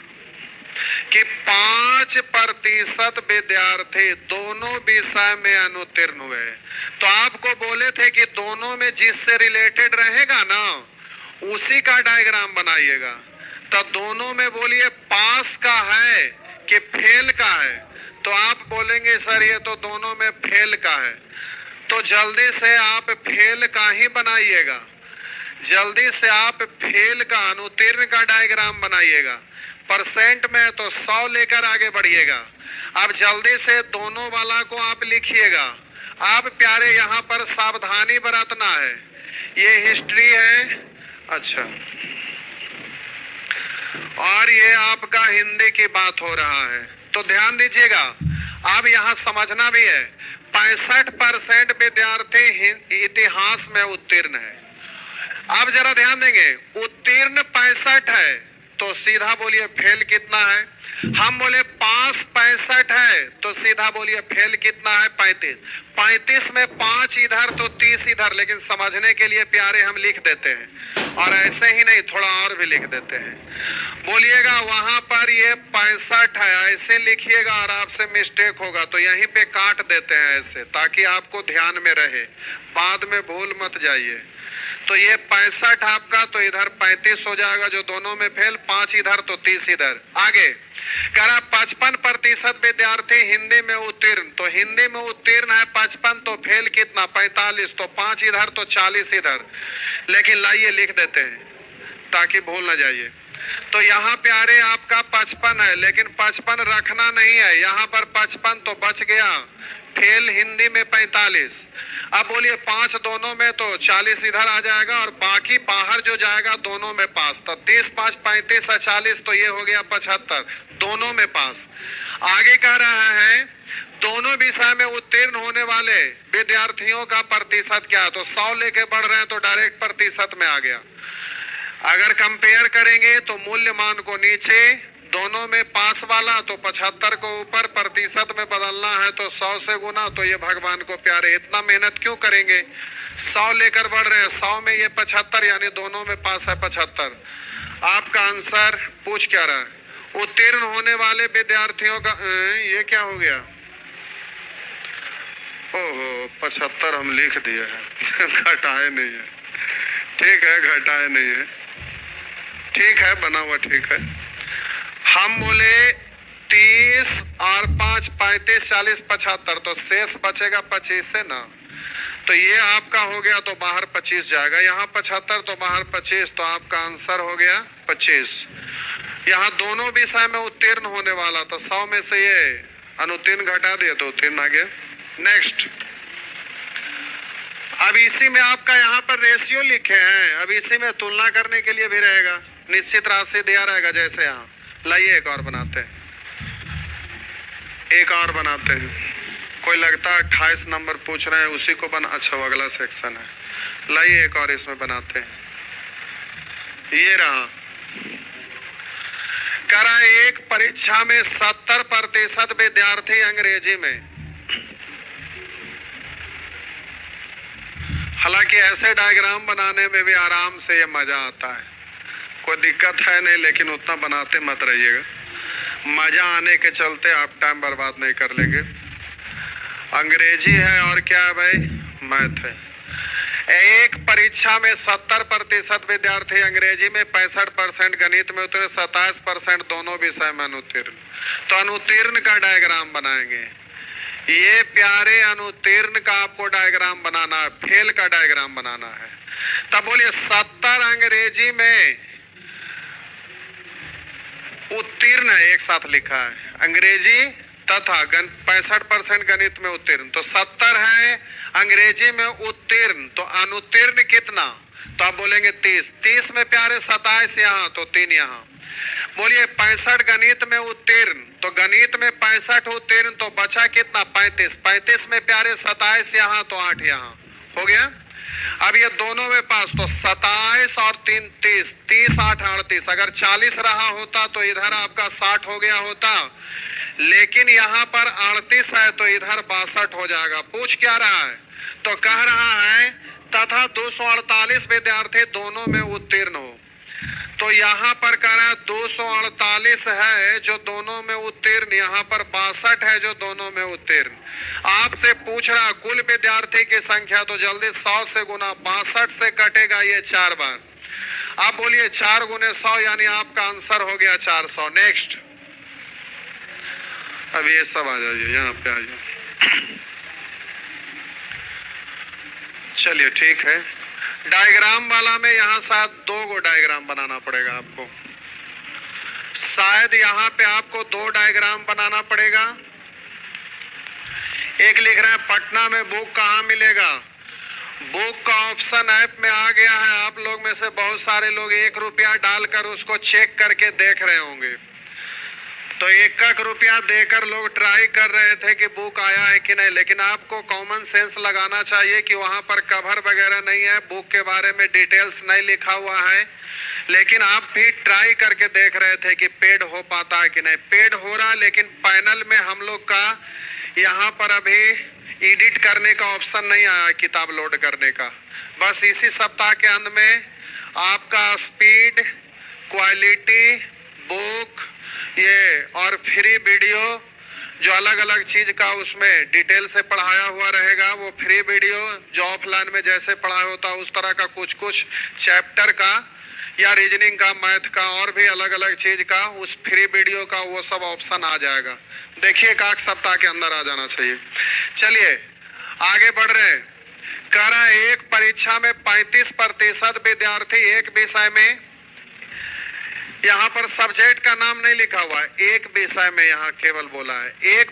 Speaker 1: कि 5% विद्यार्थी दोनों विषय में अनुत्तीर्ण हुए। तो आपको बोले थे कि दोनों में जिससे रिलेटेड रहेगा ना उसी का डायग्राम बनाइएगा। तो दोनों में बोलिए पास का है कि फेल का है? तो आप बोलेंगे सर ये तो दोनों में फेल का है। तो जल्दी से आप फेल का ही बनाइएगा, जल्दी से आप फेल का, अनुत्तीर्ण का डायग्राम बनाइएगा। परसेंट में तो 100 लेकर आगे बढ़िएगा। अब जल्दी से दोनों वाला को आप लिखिएगा। आप प्यारे यहाँ पर सावधानी बरतना है, ये हिस्ट्री है, अच्छा, और ये आपका हिंदी की बात हो रहा है। तो ध्यान दीजिएगा, अब यहाँ समझना भी है 65% विद्यार्थी इतिहास में उत्तीर्ण है। अब जरा ध्यान देंगे, उत्तीर्ण 65 है तो सीधा बोलिए फेल कितना है। हम बोले पास 65 है तो सीधा बोलिए फेल कितना है 35। 35 में 5 इधर तो 30 इधर, लेकिन समझने के लिए प्यारे हम लिख देते हैं, और ऐसे ही नहीं थोड़ा और भी लिख देते हैं। बोलिएगा वहां पर ये 65 है, ऐसे लिखिएगा और आपसे मिस्टेक होगा तो यहीं पे काट देते हैं ऐसे, ताकि आपको ध्यान में रहे, बाद में भूल मत जाइए। तो ये 65 आपका, तो इधर 35 हो जाएगा, जो दोनों में फेल, 5 इधर तो 30 इधर। आगे करा 55% विद्यार्थी हिंदी में उत्तीर्ण, तो हिंदी में उत्तीर्ण है 55 तो फेल कितना 45, तो 5 इधर तो 40 इधर, लेकिन लाइए लिख देते हैं ताकि भूल ना जाइए। तो यहाँ प्यारे आपका 55 है, लेकिन 55 रखना नहीं है, यहाँ पर 55 तो बच गया, फेल हिंदी में 45। अब बोलिए 5 दोनों में तो 40 इधर आ जाएगा, और बाकी बाहर जो जाएगा दोनों में पास, तो 30 5 35 और 40, तो ये हो गया 75, दोनों में पास। आगे कह रहा है दोनों विषय में उत्तीर्ण होने वाले विद्यार्थियों का प्रतिशत क्या है, तो 100 लेके बढ़ रहे हैं तो डायरेक्ट प्रतिशत में आ गया। अगर कंपेयर करेंगे तो मूल्य मान को नीचे, दोनों में पास वाला, तो 75 को ऊपर, प्रतिशत में बदलना है तो 100 से गुना, तो ये भगवान को प्यारे इतना मेहनत क्यों करेंगे, 100 लेकर बढ़ रहे हैं, 100 में ये 75, यानी दोनों में पास है 75। आपका आंसर पूछ क्या रहा है, उत्तीर्ण होने वाले विद्यार्थियों का, ये क्या हो गया, ओहो 75 हम लिख दिए हैं घटाए नहीं है, ठीक है घटाए नहीं है, ठीक है बना हुआ ठीक है। हम बोले 30 और 5 35 40 75, तो शेष बचेगा 25 से ना, तो ये आपका हो गया, तो बाहर 25 जाएगा, यहाँ 75 तो बाहर 25, तो आपका आंसर हो गया 25। यहाँ दोनों विषय में उत्तीर्ण होने वाला, तो 100 में से ये अनुत्तीर्ण घटा दिए तो उत्तीर्ण आ गया। नेक्स्ट, अब इसी में आपका यहाँ पर रेशियो लिखे हैं, अब इसी में तुलना करने के लिए भी रहेगा, निश्चित राशि दिया रहेगा जैसे यहाँ। लाइए एक और बनाते हैं, एक और बनाते हैं। कोई लगता है 28 नंबर पूछ रहे हैं उसी को बना, अच्छा वो अगला सेक्शन है। लाइए एक और इसमें बनाते हैं। ये रहा, करा एक परीक्षा में 70% विद्यार्थी अंग्रेजी में, हालांकि ऐसे डायग्राम बनाने में भी आराम से ये मजा आता है, कोई दिक्कत है नहीं, लेकिन उतना बनाते मत रहिएगा, मजा आने के चलते आप टाइम बर्बाद नहीं कर लेंगे। अंग्रेजी है और क्या है भाई, मैथ है। एक परीक्षा में 70% विद्यार्थी अंग्रेजी में, 65% गणित में उत्तीर्ण, 27% दोनों विषय में अनुत्तीर्ण। तो अनुत्तीर्ण का डायग्राम बनाएंगे, ये प्यारे अनुत्तीर्ण का आपको डायग्राम बनाना है, फेल का डायग्राम बनाना है। तब बोलिए 70 अंग्रेजी में उत्तीर्ण है, एक साथ लिखा है, अंग्रेजी तथा 65% गणित में उत्तीर्ण, तो 70 है अंग्रेजी में उत्तीर्ण, तो अनुत्तीर्ण कितना, तो आप बोलेंगे 30। 30 में प्यारे 27 यहाँ, तो 3 यहाँ। बोलिए 65 गणित में उत्तीर्ण, तो गणित में 65 उत्तीर्ण, तो बचा कितना 35। 35 में प्यारे 27 यहाँ, तो 8 यहाँ हो गया। अब ये दोनों में पास, तो 27 और 3 30, 30 8 38, अगर 40 रहा होता तो इधर आपका 60 हो गया होता, लेकिन यहाँ पर 38 है तो इधर 62 हो जाएगा। पूछ क्या रहा है, तो कह रहा है तथा 248 विद्यार्थी दोनों में उत्तीर्ण हो, तो यहाँ पर कह रहा है 248 है जो दोनों में उत्तीर्ण, यहाँ पर 62 है जो दोनों में उत्तीर्ण। आपसे पूछ रहा कुल विद्यार्थी की संख्या, तो जल्दी 100 से गुना, 62 से कटेगा ये 4 बार। आप बोलिए 4 गुने 100, यानी आपका आंसर हो गया 400। नेक्स्ट, अब ये सब आ जाइए, यहाँ पे आ जाइए। चलिए ठीक है, डायग्राम वाला में यहाँ शायद 2 गो डायग्राम बनाना पड़ेगा आपको, शायद यहाँ पे आपको 2 डायग्राम बनाना पड़ेगा। एक लिख रहे हैं पटना में बुक कहाँ मिलेगा, बुक का ऑप्शन ऐप में आ गया है। आप लोग में से बहुत सारे लोग 1 रुपया डालकर उसको चेक करके देख रहे होंगे। तो 1 रुपया देकर लोग ट्राई कर रहे थे कि बुक आया है कि नहीं, लेकिन आपको कॉमन सेंस लगाना चाहिए कि वहां पर कवर वगैरह नहीं है, बुक के बारे में डिटेल्स नहीं लिखा हुआ है, लेकिन आप भी ट्राई करके देख रहे थे कि पेड हो पाता है कि नहीं। पेड हो रहा, लेकिन पैनल में हम लोग का यहाँ पर अभी एडिट करने का ऑप्शन नहीं आया, किताब लोड करने का। बस इसी सप्ताह के अंत में आपका स्पीड, क्वालिटी, बुक ये और फ्री वीडियो जो अलग अलग चीज का उसमें डिटेल से पढ़ाया हुआ रहेगा, वो फ्री वीडियो जो ऑफलाइन में जैसे पढ़ाया होता है उस तरह का कुछ कुछ चैप्टर का या रीजनिंग का, मैथ का और भी अलग अलग चीज का उस फ्री वीडियो का वो सब ऑप्शन आ जाएगा। देखिए 1 सप्ताह के अंदर आ जाना चाहिए। चलिए आगे बढ़ रहे हैं। कह रहा है एक परीक्षा में 35% विद्यार्थी एक विषय में, यहाँ पर सब्जेक्ट का नाम नहीं लिखा हुआ है, एक विषय में यहाँ केवल बोला है। एक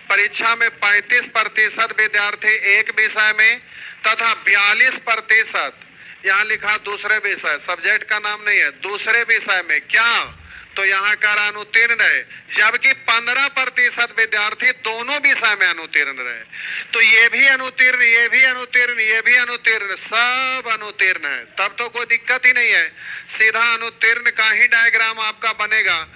Speaker 1: परीक्षा में 35% विद्यार्थी एक विषय में तथा 42% यहाँ लिखा दूसरे विषय, सब्जेक्ट का नाम नहीं है, दूसरे विषय में क्या, तो यहाँ का अनुत्तीर्ण है, जबकि 15% विद्यार्थी दोनों विषय में अनुत्तीर्ण रहे। तो ये भी अनुत्तीर्ण, ये भी अनुत्तीर्ण, ये भी अनुत्तीर्ण, सब अनुत्तीर्ण है, तब तो कोई दिक्कत ही नहीं है, सीधा अनुत्तीर्ण का ही डायग्राम आपका बनेगा।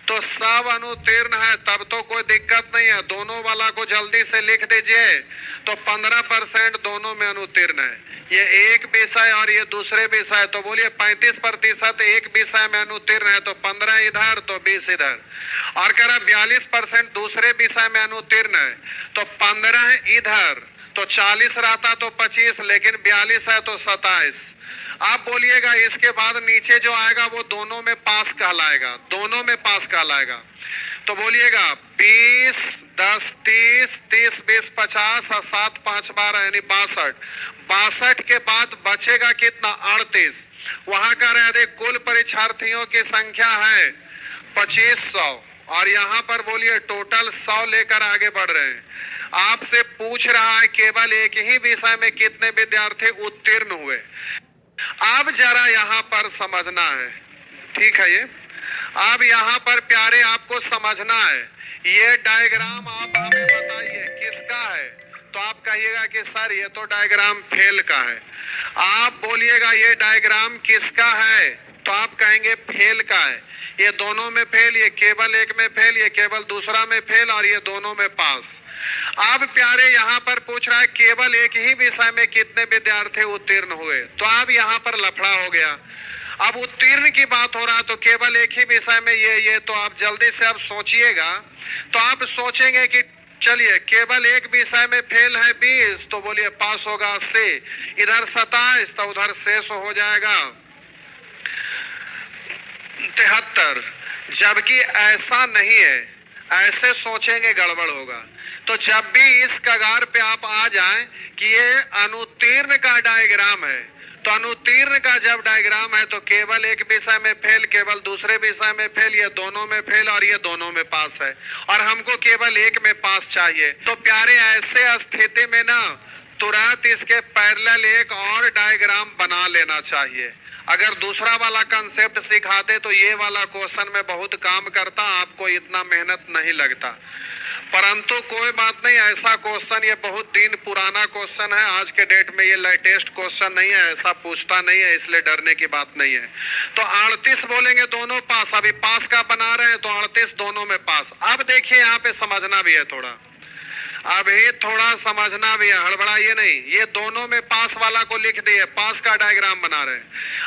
Speaker 1: तो सब अनुत्तीर्ण है तब तो कोई दिक्कत नहीं है, दोनों वाला को जल्दी से लिख दीजिए। तो 15% दोनों में अनुत्तीर्ण है, ये एक विषय और ये दूसरे विषय। तो बोलिए 35% एक विषय में अनुत्तीर्ण है, तो 15 इधर तो 20 इधर। और कह रहा 42% दूसरे विषय में अनुत्तीर्ण है, तो 15 इधर, तो 40 रहता तो 25, लेकिन 42 है तो 27। आप बोलिएगा इसके बाद नीचे जो आएगा वो दोनों में पास कहलाएगा, दोनों में पास कहलाएगा। तो बोलिएगा 20, 10, 30, 30, 20, 50 और 7, 5, 12 यानी 62। 62 के बाद बचेगा कितना, 38। वहां कह रहे हैं कुल परीक्षार्थियों की संख्या है 2500 और यहाँ पर बोलिए टोटल 100 लेकर आगे बढ़ रहे हैं। आपसे पूछ रहा है केवल एक ही विषय में कितने विद्यार्थी उत्तीर्ण हुए। अब जरा यहाँ पर समझना है, ठीक है। ये अब यहाँ पर प्यारे आपको समझना है, ये डायग्राम आप हमें बताइए किसका है। तो आप कहिएगा कि सर ये तो डायग्राम फेल का है। आप बोलिएगा ये डायग्राम किसका है, तो आप कहेंगे फेल का है। ये दोनों में फेल, ये केवल एक में फेल, ये केवल दूसरा में फेल और ये दोनों में पास। अब प्यारे यहाँ पर पूछ रहा है केवल एक ही विषय में कितने विद्यार्थी उत्तीर्ण हुए। तो अब यहाँ पर लफड़ा हो गया। अब उत्तीर्ण की बात हो रहा है तो केवल एक ही विषय में ये तो आप जल्दी से अब सोचिएगा। तो आप सोचेंगे कि चलिए केवल एक विषय में फेल है 20, तो बोलिए पास होगा 80, इधर 27 तो उधर शेष हो जाएगा 73। जबकि ऐसा नहीं है, ऐसे सोचेंगे गड़बड़ होगा। तो जब भी इस कगार पे आप आ जाएं कि ये अनुत्तीर्ण का डायग्राम है, तो अनुत्तीर्ण का जब डायग्राम है तो केवल एक विषय में फेल, केवल दूसरे विषय में फेल, ये दोनों में फेल और ये दोनों में पास है, और हमको केवल एक में पास चाहिए। तो प्यारे ऐसे स्थिति में ना तुरंत इसके पैरेलल एक और डायग्राम बना लेना चाहिए। अगर दूसरा वाला कंसेप्ट सिखाते तो ये वाला क्वेश्चन में बहुत काम करता, आपको इतना मेहनत नहीं लगता। परंतु कोई बात नहीं, ऐसा क्वेश्चन ये बहुत दिन पुराना क्वेश्चन है, आज के डेट में ये लेटेस्ट क्वेश्चन नहीं है, ऐसा पूछता नहीं है, इसलिए डरने की बात नहीं है। तो 38 बोलेंगे दोनों पास, अभी पास का बना रहे हैं तो 38 दोनों में पास। अब देखिए यहाँ पे समझना भी है थोड़ा, अभी थोड़ा समझना भी है, हड़बड़ाइए नहीं। ये दोनों में पास वाला को लिख दिए, पास का डायग्राम बना रहे हैं।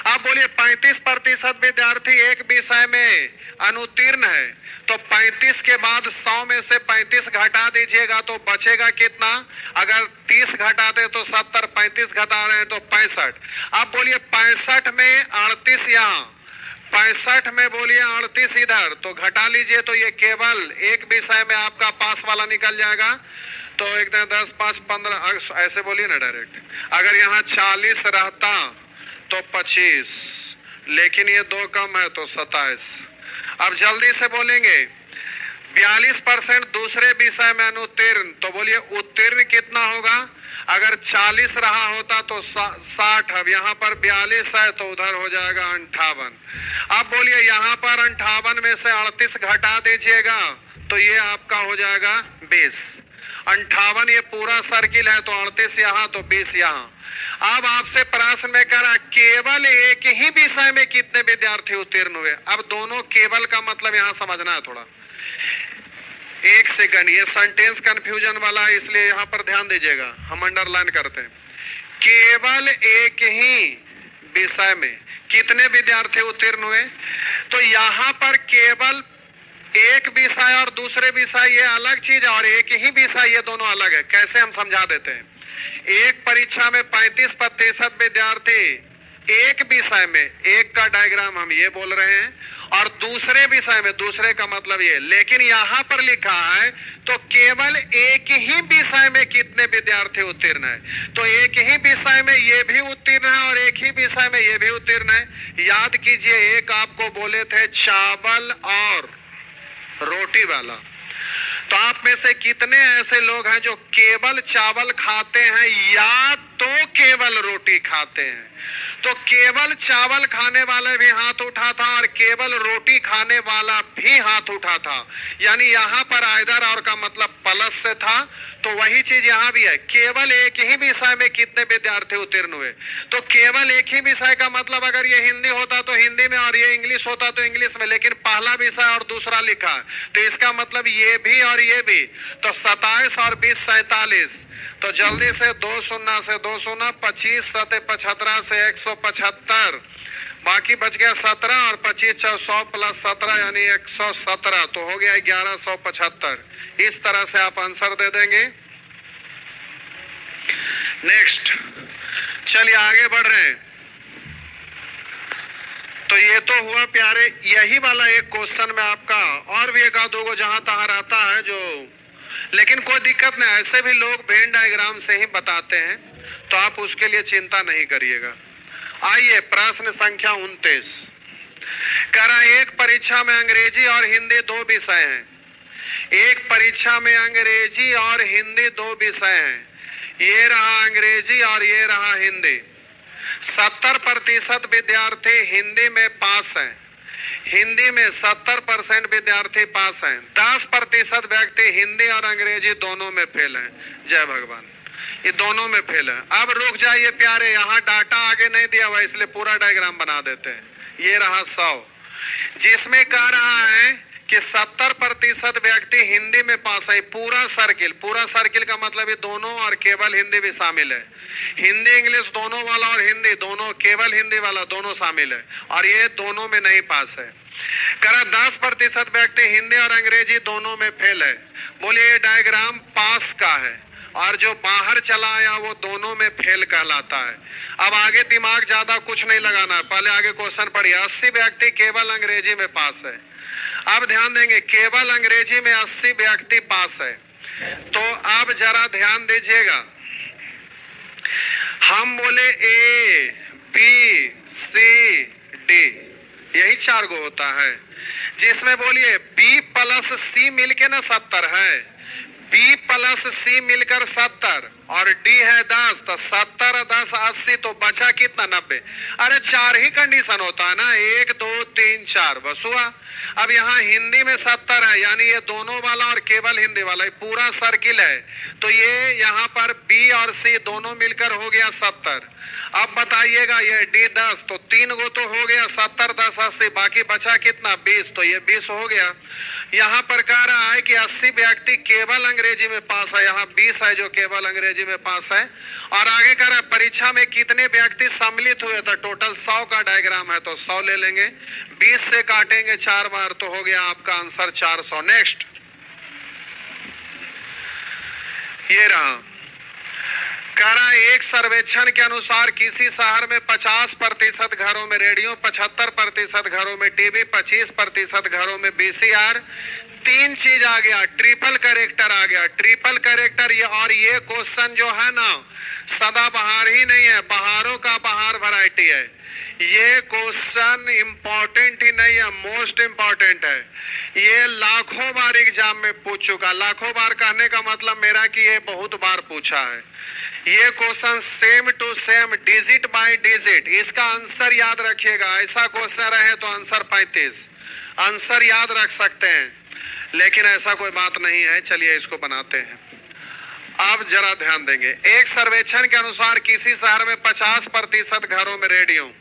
Speaker 1: आप बोलिए 35% विद्यार्थी एक विषय में अनुत्तीर्ण है, तो 35 के बाद 100 में से 35 घटा दीजिएगा तो बचेगा कितना। अगर 30 घटाते तो 70, 35 घटा रहे हैं तो 65। आप बोलिए 65 में 38 यहाँ, 65 में बोलिए 38 इधर, तो घटा लीजिए तो ये केवल एक विषय में आपका पास वाला निकल जाएगा। तो एक 10, 5, 15 ऐसे बोलिए ना डायरेक्ट। अगर यहाँ 40 रहता तो 25, लेकिन ये 2 कम है तो 27। अब जल्दी से बोलेंगे 42% दूसरे विषय में अनुत्तीर्ण, तो बोलिए उत्तीर्ण कितना होगा? अगर 40 रहा होता तो 60, अब यहाँ पर 42 है तो उधर हो जाएगा 58। अब बोलिए यहाँ पर 58 में से 38 घटा दीजिएगा तो ये आपका हो जाएगा 20। 58 ये पूरा सर्किल है तो 38 यहाँ तो 20 यहाँ। अब आपसे प्रश्न में करा केवल एक ही विषय में कितने विद्यार्थी उत्तीर्ण हुए। अब दोनों केवल का मतलब यहाँ समझना है थोड़ा, एक सेकंड, ये सेंटेंस कंफ्यूजन वाला है इसलिए यहाँ पर ध्यान दीजिएगा, हम अंडरलाइन करते हैं। केवल एक ही विषय में कितने विद्यार्थी उत्तीर्ण हुए, तो यहाँ पर केवल एक विषय और दूसरे विषय ये अलग चीज है और एक ही विषय ये दोनों अलग है। कैसे हम समझा देते हैं। एक परीक्षा में 35% विद्यार्थी एक विषय में, एक का डायग्राम हम ये बोल रहे हैं, और दूसरे विषय में, दूसरे का मतलब ये, लेकिन यहाँ पर लिखा है तो केवल एक ही विषय में कितने विद्यार्थी उत्तीर्ण है, तो एक ही विषय में ये भी उत्तीर्ण है और एक ही विषय में ये भी उत्तीर्ण है। याद कीजिए, एक आपको बोले थे चावल और रोटी वाला, तो आप में से कितने ऐसे लोग हैं जो केवल चावल खाते हैं या तो केवल रोटी खाते हैं। तो केवल चावल खाने वाले भी हाथ उठा था और केवल रोटी खाने वाला भी हाथ उठा था, यानी यहाँ पर आइदर और का मतलब प्लस से था। तो वही चीज यहाँ भी है, केवल एक ही विषय में कितने विद्यार्थी उत्तीर्ण हुए। तो केवल एक ही विषय का मतलब अगर ये हिंदी होता तो हिंदी में और ये इंग्लिश होता तो इंग्लिश में, लेकिन पहला विषय और दूसरा लिखा है तो इसका मतलब ये भी और ये भी। तो 27 और 20 47। तो जल्दी से 2 शून्य से 2 शून्य, 25 7 75 से 175, बाकी बच गया 17 और 25 100 प्लस 17 यानी 117, तो हो गया 1175। इस तरह से आप आंसर दे देंगे। नेक्स्ट, चलिए आगे बढ़ रहे हैं। तो ये तो हुआ प्यारे, यही वाला एक क्वेश्चन में आपका, और भी एक आधो को जहां तहां रहता है जो, लेकिन कोई दिक्कत नहीं, ऐसे भी लोग वेन डायग्राम से ही बताते हैं तो आप उसके लिए चिंता नहीं करिएगा। आइए प्रश्न संख्या 29 करा, एक परीक्षा में अंग्रेजी और हिंदी 2 विषय हैं। एक परीक्षा में अंग्रेजी और हिंदी 2 विषय हैं, ये रहा अंग्रेजी और ये रहा हिंदी। 70% विद्यार्थी हिंदी में पास हैं, हिंदी में 70% विद्यार्थी पास हैं, 10% व्यक्ति हिंदी और अंग्रेजी दोनों में फेल हैं। जय भगवान, ये दोनों में फेल है। अब रुक जाइए प्यारे, यहाँ डाटा आगे नहीं दिया हुआ इसलिए पूरा डायग्राम बना देते हैं। ये रहा 100, जिसमें कह रहा है कि 70% व्यक्ति हिंदी में पास है। पूरा सर्किल का मतलब ये दोनों और केवल हिंदी भी शामिल है। हिंदी इंग्लिश दोनों वाला और हिंदी दोनों, केवल हिंदी वाला दोनों शामिल है, और ये दोनों में नहीं पास है। करा 10% व्यक्ति हिंदी और अंग्रेजी दोनों में फेल है। बोलिए ये डायग्राम पास का है और जो बाहर चला आया वो दोनों में फेल कहलाता है। अब आगे दिमाग ज्यादा कुछ नहीं लगाना है, पहले आगे क्वेश्चन पढ़िए। 80 व्यक्ति केवल अंग्रेजी में पास है। अब ध्यान देंगे, केवल अंग्रेजी में 80 व्यक्ति पास है। तो अब जरा ध्यान दीजिएगा, हम बोले A B C D, यही 4 गो होता है, जिसमें बोलिए B प्लस C मिलके ना 70 है, B प्लस C मिलकर 70 और D है 10, तो 70 10 80, तो बचा कितना 90। अरे 4 ही कंडीशन होता है ना, 1 2 3 4, बस हुआ। अब यहाँ हिंदी में 70 है, यानी ये दोनों वाला और केवल हिंदी वाला, ये पूरा सर्किल है, तो ये यहाँ पर B और C दोनों मिलकर हो गया 70। अब बताइएगा ये D 10, तो 3 गो तो हो गया, 70 10 80, बाकी बचा कितना 20, तो ये 20 हो गया। यहाँ पर कह रहा है कि 80 व्यक्ति केवल अंग्रेजी में पास है, यहाँ 20 है जो केवल अंग्रेजी में पास है। और आगे कह रहा है परीक्षा में कितने व्यक्ति सम्मिलित हुए, तो टोटल 100 का डायग्राम है तो 100 ले लेंगे, 20 से काटेंगे 4 बार तो हो गया आपका आंसर 400। नेक्स्ट, ये रहा, कह रहा है एक सर्वेक्षण के अनुसार किसी शहर में 50% घरों में रेडियो, 75% घरों में टीवी, 25% घरों में VCR, तीन चीज आ गया, ट्रिपल कैरेक्टर आ गया, ट्रिपल कैरेक्टर। ये और ये क्वेश्चन जो है ना सदाबहार ही नहीं है, बहारों का बहार वैरायटी है। ये क्वेश्चन इंपॉर्टेंट ही नहीं है, मोस्ट इंपॉर्टेंट है। ये लाखों बार एग्जाम में पूछ चुका, लाखों बार कहने का मतलब मेरा कि ये बहुत बार पूछा है। ये question same to same, digit by digit. इसका आंसर याद रखिएगा, ऐसा क्वेश्चन रहे तो आंसर 35 आंसर याद रख सकते हैं, लेकिन ऐसा कोई बात नहीं है। चलिए इसको बनाते हैं। अब जरा ध्यान देंगे, एक सर्वेक्षण के अनुसार किसी शहर में 50% घरों में रेडियो,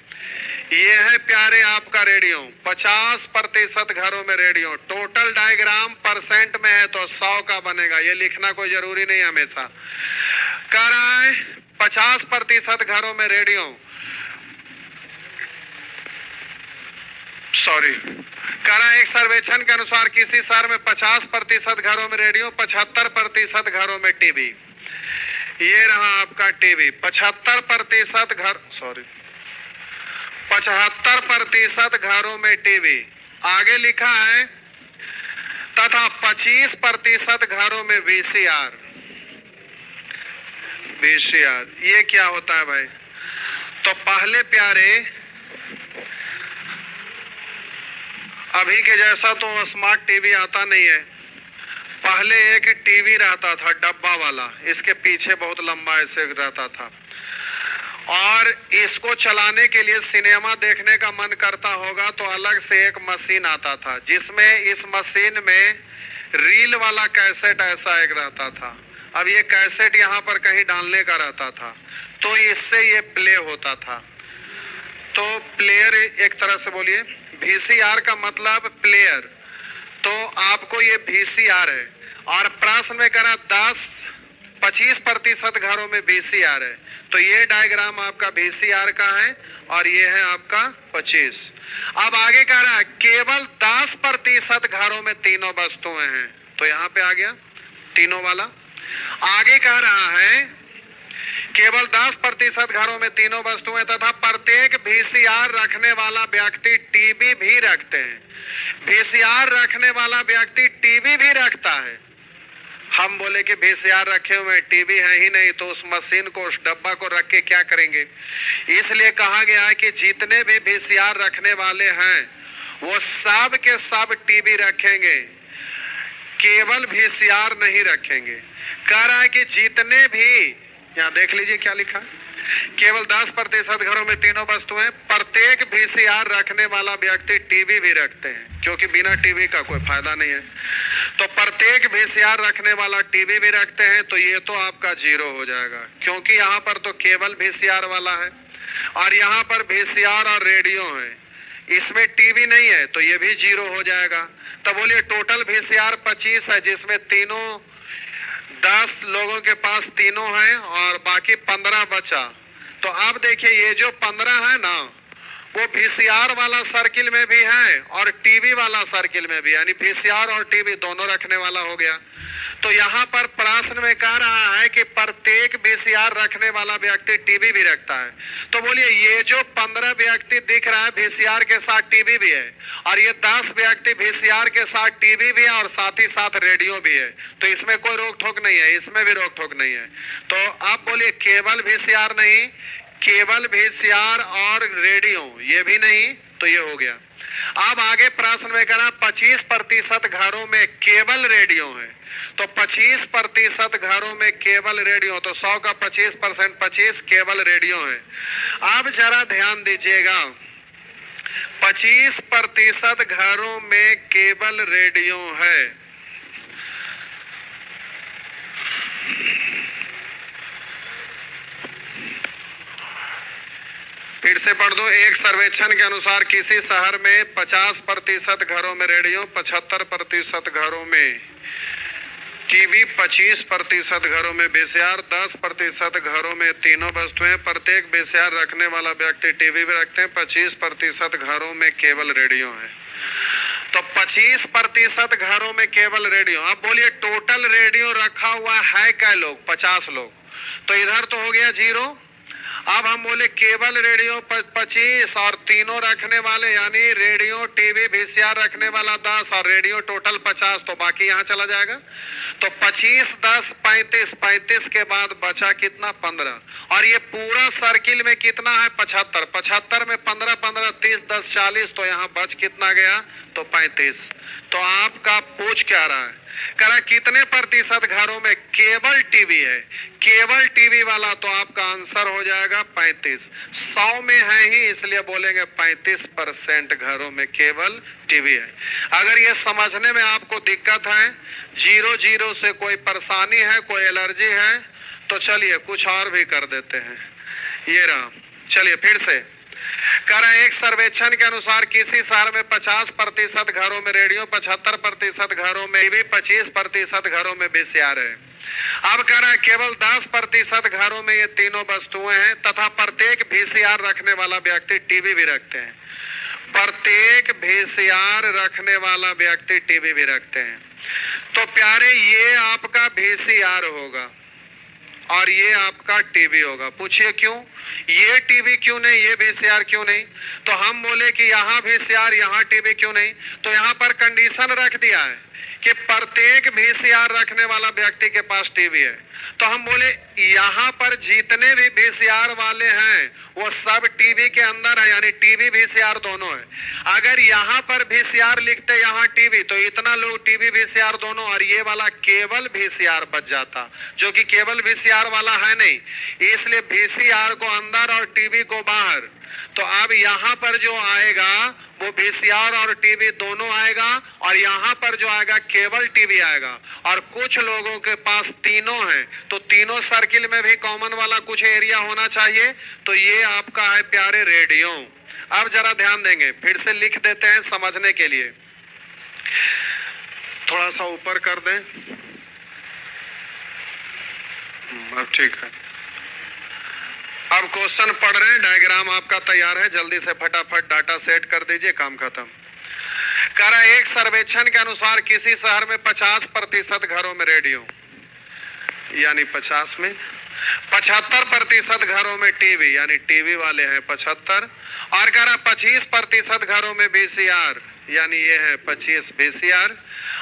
Speaker 1: ये है प्यारे आपका रेडियो, 50% घरों में रेडियो। टोटल डायग्राम परसेंट में है तो 100 का बनेगा, ये लिखना कोई जरूरी नहीं हमेशा। कह रहा है 50% घरों में रेडियो, कह रहा है एक सर्वेक्षण के अनुसार किसी शहर में 50% घरों में रेडियो, 75% घरों में टीवी। ये रहा आपका टीवी, 75% घर 75% घरों में टीवी। आगे लिखा है तथा 25% घरों में VCR। ये क्या होता है भाई? तो पहले प्यारे अभी के जैसा तो स्मार्ट टीवी आता नहीं है। पहले एक टीवी रहता था डब्बा वाला, इसके पीछे बहुत लंबा ऐसे रहता था, और इसको चलाने के लिए सिनेमा देखने का मन करता होगा तो अलग से एक मशीन आता था, जिसमें इस मशीन में रील वाला कैसेट ऐसा एक रहता था। अब ये कैसेट यहाँ पर कहीं डालने का रहता था, तो इससे ये प्ले होता था। तो प्लेयर एक तरह से बोलिए, VCR का मतलब प्लेयर, तो आपको ये VCR है। और प्रश्न में करा 25% घरों में VCR है, तो ये डायग्राम आपका VCR का है और ये है आपका 25। अब आगे कह रहा है केवल 10% घरों में तीनों वस्तुएं हैं, तो यहाँ पे आ गया तीनों वाला। आगे कह रहा है केवल 10% घरों में तीनों वस्तुएं तथा प्रत्येक VCR रखने वाला व्यक्ति टीवी भी रखते हैं। VCR रखने वाला व्यक्ति टीवी भी रखता है। हम बोले कि VCR रखे हुए टीवी है ही नहीं, तो उस मशीन को, उस डब्बा को रख के क्या करेंगे? इसलिए कहा गया है कि जितने भी VCR रखने वाले हैं वो सब के सब टीवी रखेंगे, केवल VCR नहीं रखेंगे। कह रहा है कि जितने भी, यहाँ देख लीजिए क्या लिखा है, केवल 10% घरों में तीनों वस्तुएं, प्रत्येक VCR रखने वाला व्यक्ति टीवी भी रखते हैं, क्योंकि बिना टीवी का कोई फायदा नहीं है। तो प्रत्येक VCR रखने वाला टीवी भी रखते हैं, तो ये तो आपका 0 हो जाएगा, क्योंकि यहाँ पर तो केवल VCR वाला है और यहाँ पर VCR और रेडियो है, इसमें टीवी नहीं है, तो ये भी 0 हो जाएगा। तो बोलिए टोटल VCR 25 है, जिसमें तीनों 10 लोगों के पास तीनों हैं और बाकी 15 बचा। तो अब देखिए ये जो 15 है ना, वो VCR वाला सर्किल में भी है और टीवी वाला सर्किल में भी, यानी VCR और टीवी दोनों रखने वाला हो गया। तो यहाँ पर प्रश्न में कह रहा है कि प्रत्येक VCR रखने वाला व्यक्ति टीवी भी रखता है। तो बोलिए ये जो 15 व्यक्ति दिख रहा है VCR के साथ टीवी भी है, और ये 10 व्यक्ति VCR के साथ टीवी भी है और साथ ही साथ रेडियो भी है, तो इसमें कोई रोक टोक नहीं है, इसमें भी रोक टोक नहीं है। तो आप बोलिए केवल VCR नहीं, केवल VCR और रेडियो ये भी नहीं, तो ये हो गया। अब आगे प्रश्न में करा 25% घरों में केवल रेडियो है, तो 25% घरों में केवल रेडियो, तो 100 का 25% 25 केवल रेडियो है। अब जरा ध्यान दीजिएगा, 25% घरों में केवल रेडियो है। फिर से पढ़ दो, एक सर्वेक्षण के अनुसार किसी शहर में 50% घरों में रेडियो, 75% घरों में टीवी, 25% घरों में VCR, 10% घरों में तीनों वस्तुएं, प्रत्येक VCR रखने वाला व्यक्ति टीवी भी रखते हैं, 25% घरों में केवल रेडियो है। तो 25% घरों में केवल रेडियो। अब बोलिए टोटल रेडियो रखा हुआ है क्या लोग? 50 लोग, तो इधर तो हो गया 0। अब हम बोले केबल रेडियो 25 और तीनों रखने वाले यानी रेडियो टीवी वीसीआर रखने वाला 10 और रेडियो टोटल 50, तो बाकी यहाँ चला जाएगा। तो 25 10 35, 35 के बाद बचा कितना 15, और ये पूरा सर्किल में कितना है 75, 75 में 15 15 30 10 40, तो यहाँ बच कितना गया तो 35। तो आपका पूछ क्या रहा है, कह रहा कितने प्रतिशत घरों में केबल टीवी है, केबल टीवी वाला, तो आपका आंसर हो जाएगा 35। 100 में है ही इसलिए बोलेंगे 35% घरों में केबल टीवी है। अगर ये समझने में आपको दिक्कत है, 0 से कोई परेशानी है, कोई एलर्जी है, तो चलिए कुछ और भी कर देते हैं। ये रहा, चलिए फिर से कह रहा है एक सर्वेक्षण के अनुसार किसी शहर में 50% घरों में रेडियो, 75% घरों में टीवी, 25% घरों में वीसीआर है। अब कह रहा है केवल 10% घरों में ये तीनों वस्तुएं हैं तथा प्रत्येक वीसीआर रखने वाला व्यक्ति टीवी भी रखते हैं। प्रत्येक वीसीआर रखने वाला व्यक्ति टीवी भी रखते हैं। तो प्यारे ये आपका वीसीआर होगा और ये आपका टीवी होगा। पूछिए क्यों, ये टीवी क्यों नहीं, ये वीसीआर क्यों नहीं? तो हम बोले कि यहाँ वीसीआर यहाँ टीवी क्यों नहीं? तो यहाँ पर कंडीशन रख दिया है कि प्रत्येक वीसीआर रखने वाला व्यक्ति के पास टीवी है। तो हम बोले यहाँ पर जितने भी वीसीआर वाले हैं वो सब टीवी के अंदर है, यानी टीवी वीसीआर दोनों है। अगर यहाँ पर वीसीआर लिखते यहाँ टीवी, तो इतना लोग टीवी वीसीआर दोनों, और ये वाला केवल वीसीआर बच जाता, जो कि केवल वीसीआर वाला है नहीं, इसलिए वीसीआर को अंदर और टीवी को बाहर। तो अब यहाँ पर जो आएगा वो वीसीआर और टीवी दोनों आएगा, और यहाँ पर जो आएगा केवल टीवी आएगा। और कुछ लोगों के पास तीनों हैं, तो तीनों सर्किल में भी कॉमन वाला कुछ एरिया होना चाहिए। तो ये आपका है प्यारे रेडियो। अब जरा ध्यान देंगे, फिर से लिख देते हैं समझने के लिए, थोड़ा सा ऊपर कर दें, अब ठीक है। अब क्वेश्चन पढ़ रहे हैं, डायग्राम आपका तैयार है, जल्दी से फटाफट डाटा सेट कर दीजिए, काम खत्म। कह रहा है एक सर्वेक्षण के अनुसार किसी शहर में 50% घरों में रेडियो, यानी 50 में 75% घरों में टीवी, यानी टीवी वाले हैं 75, और कह रहा 25% घरों में वीसीआर, यानी ये है 25 वीसीआर।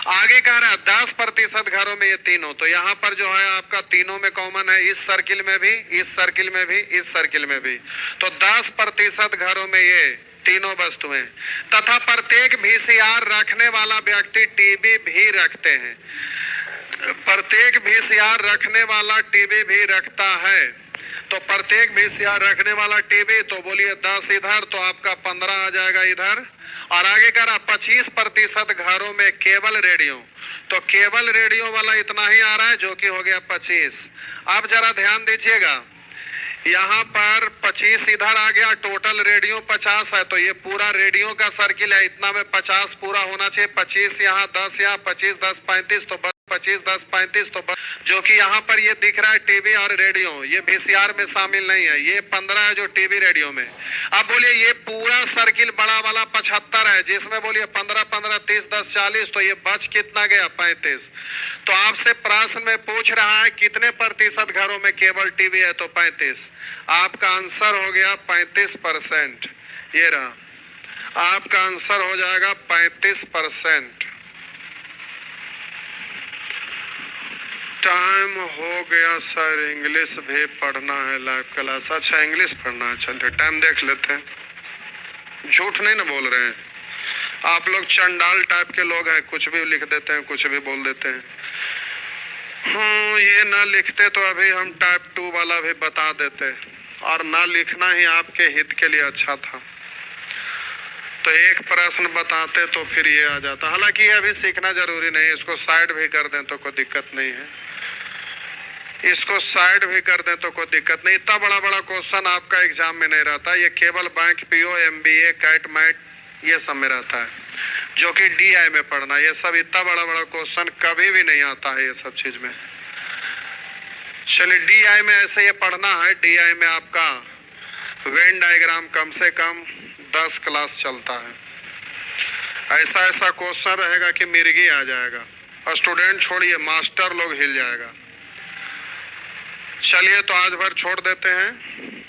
Speaker 1: आगे कह रहा है 10% घरों में ये तीनों, तो यहाँ पर जो है आपका तीनों में कॉमन है, इस सर्किल में भी, इस सर्किल में भी, इस सर्किल में भी। तो 10% घरों में ये तीनों वस्तुएं, तथा प्रत्येक वीसीआर रखने वाला व्यक्ति टीवी भी रखते हैं। प्रत्येक वीसीआर रखने वाला टीवी भी रखता है। तो प्रत्येक वीसीआर रखने वाला टीवी, तो बोलिए 10 इधर, तो आपका 15 आ जाएगा इधर। और आगे कह रहा 25% घरों में केबल रेडियो, तो केबल रेडियो वाला इतना ही आ रहा है, जो कि हो गया 25। अब जरा ध्यान दीजिएगा, यहाँ पर 25 इधर आ गया, टोटल रेडियो 50 है, तो ये पूरा रेडियो का सर्किल है, इतना में 50 पूरा होना चाहिए। 25 यहाँ, 10 यहाँ, 25 10 35, तो 25 10 35, तो जो कि यहाँ पर ये दिख रहा है टीवी और रेडियो, ये वीसीआर में शामिल नहीं है, ये 15 है जो टीवी रेडियो में। अब बोलिए ये पूरा सर्किल बड़ा वाला 75 है, जिसमें बोलिए 15 15 30 10 40, तो ये बच कितना गया 35। तो आपसे प्रश्न में पूछ रहा है कितने प्रतिशत घरों में केबल टीवी है, तो 35। आपका आंसर हो गया 35%। ये रहा, आपका आंसर हो जाएगा 35%। टाइम हो गया सर, इंग्लिश भी पढ़ना है, लाइव क्लास। अच्छा इंग्लिश पढ़ना है, चलिए टाइम देख लेते हैं। झूठ नहीं ना बोल रहे हैं आप लोग, चंडाल टाइप के लोग हैं, कुछ भी लिख देते हैं, कुछ भी बोल देते हैं। ये ना लिखते तो अभी हम टाइप 2 वाला भी बता देते, और ना लिखना ही आपके हित के लिए अच्छा था। तो एक प्रश्न बताते तो फिर ये आ जाता। हालांकि ये अभी सीखना जरूरी नहीं है, इसको साइड भी कर दें तो कोई दिक्कत नहीं है, इसको साइड भी कर दें तो कोई दिक्कत नहीं। इतना बड़ा बड़ा क्वेश्चन आपका एग्जाम में नहीं रहता, ये केवल bank PO MBA CAT MAT ये सब में रहता है, जो कि डीआई में पढ़ना। ये सब इतना बड़ा बड़ा क्वेश्चन कभी भी नहीं आता है ये सब चीज में। चलिए डीआई में ऐसे ये पढ़ना है, डीआई में आपका वेन डायग्राम कम से कम 10 क्लास चलता है। ऐसा ऐसा क्वेश्चन रहेगा कि मिर्गी आ जाएगा, और स्टूडेंट छोड़िए मास्टर लोग हिल जाएगा। चलिए तो आज भर छोड़ देते हैं।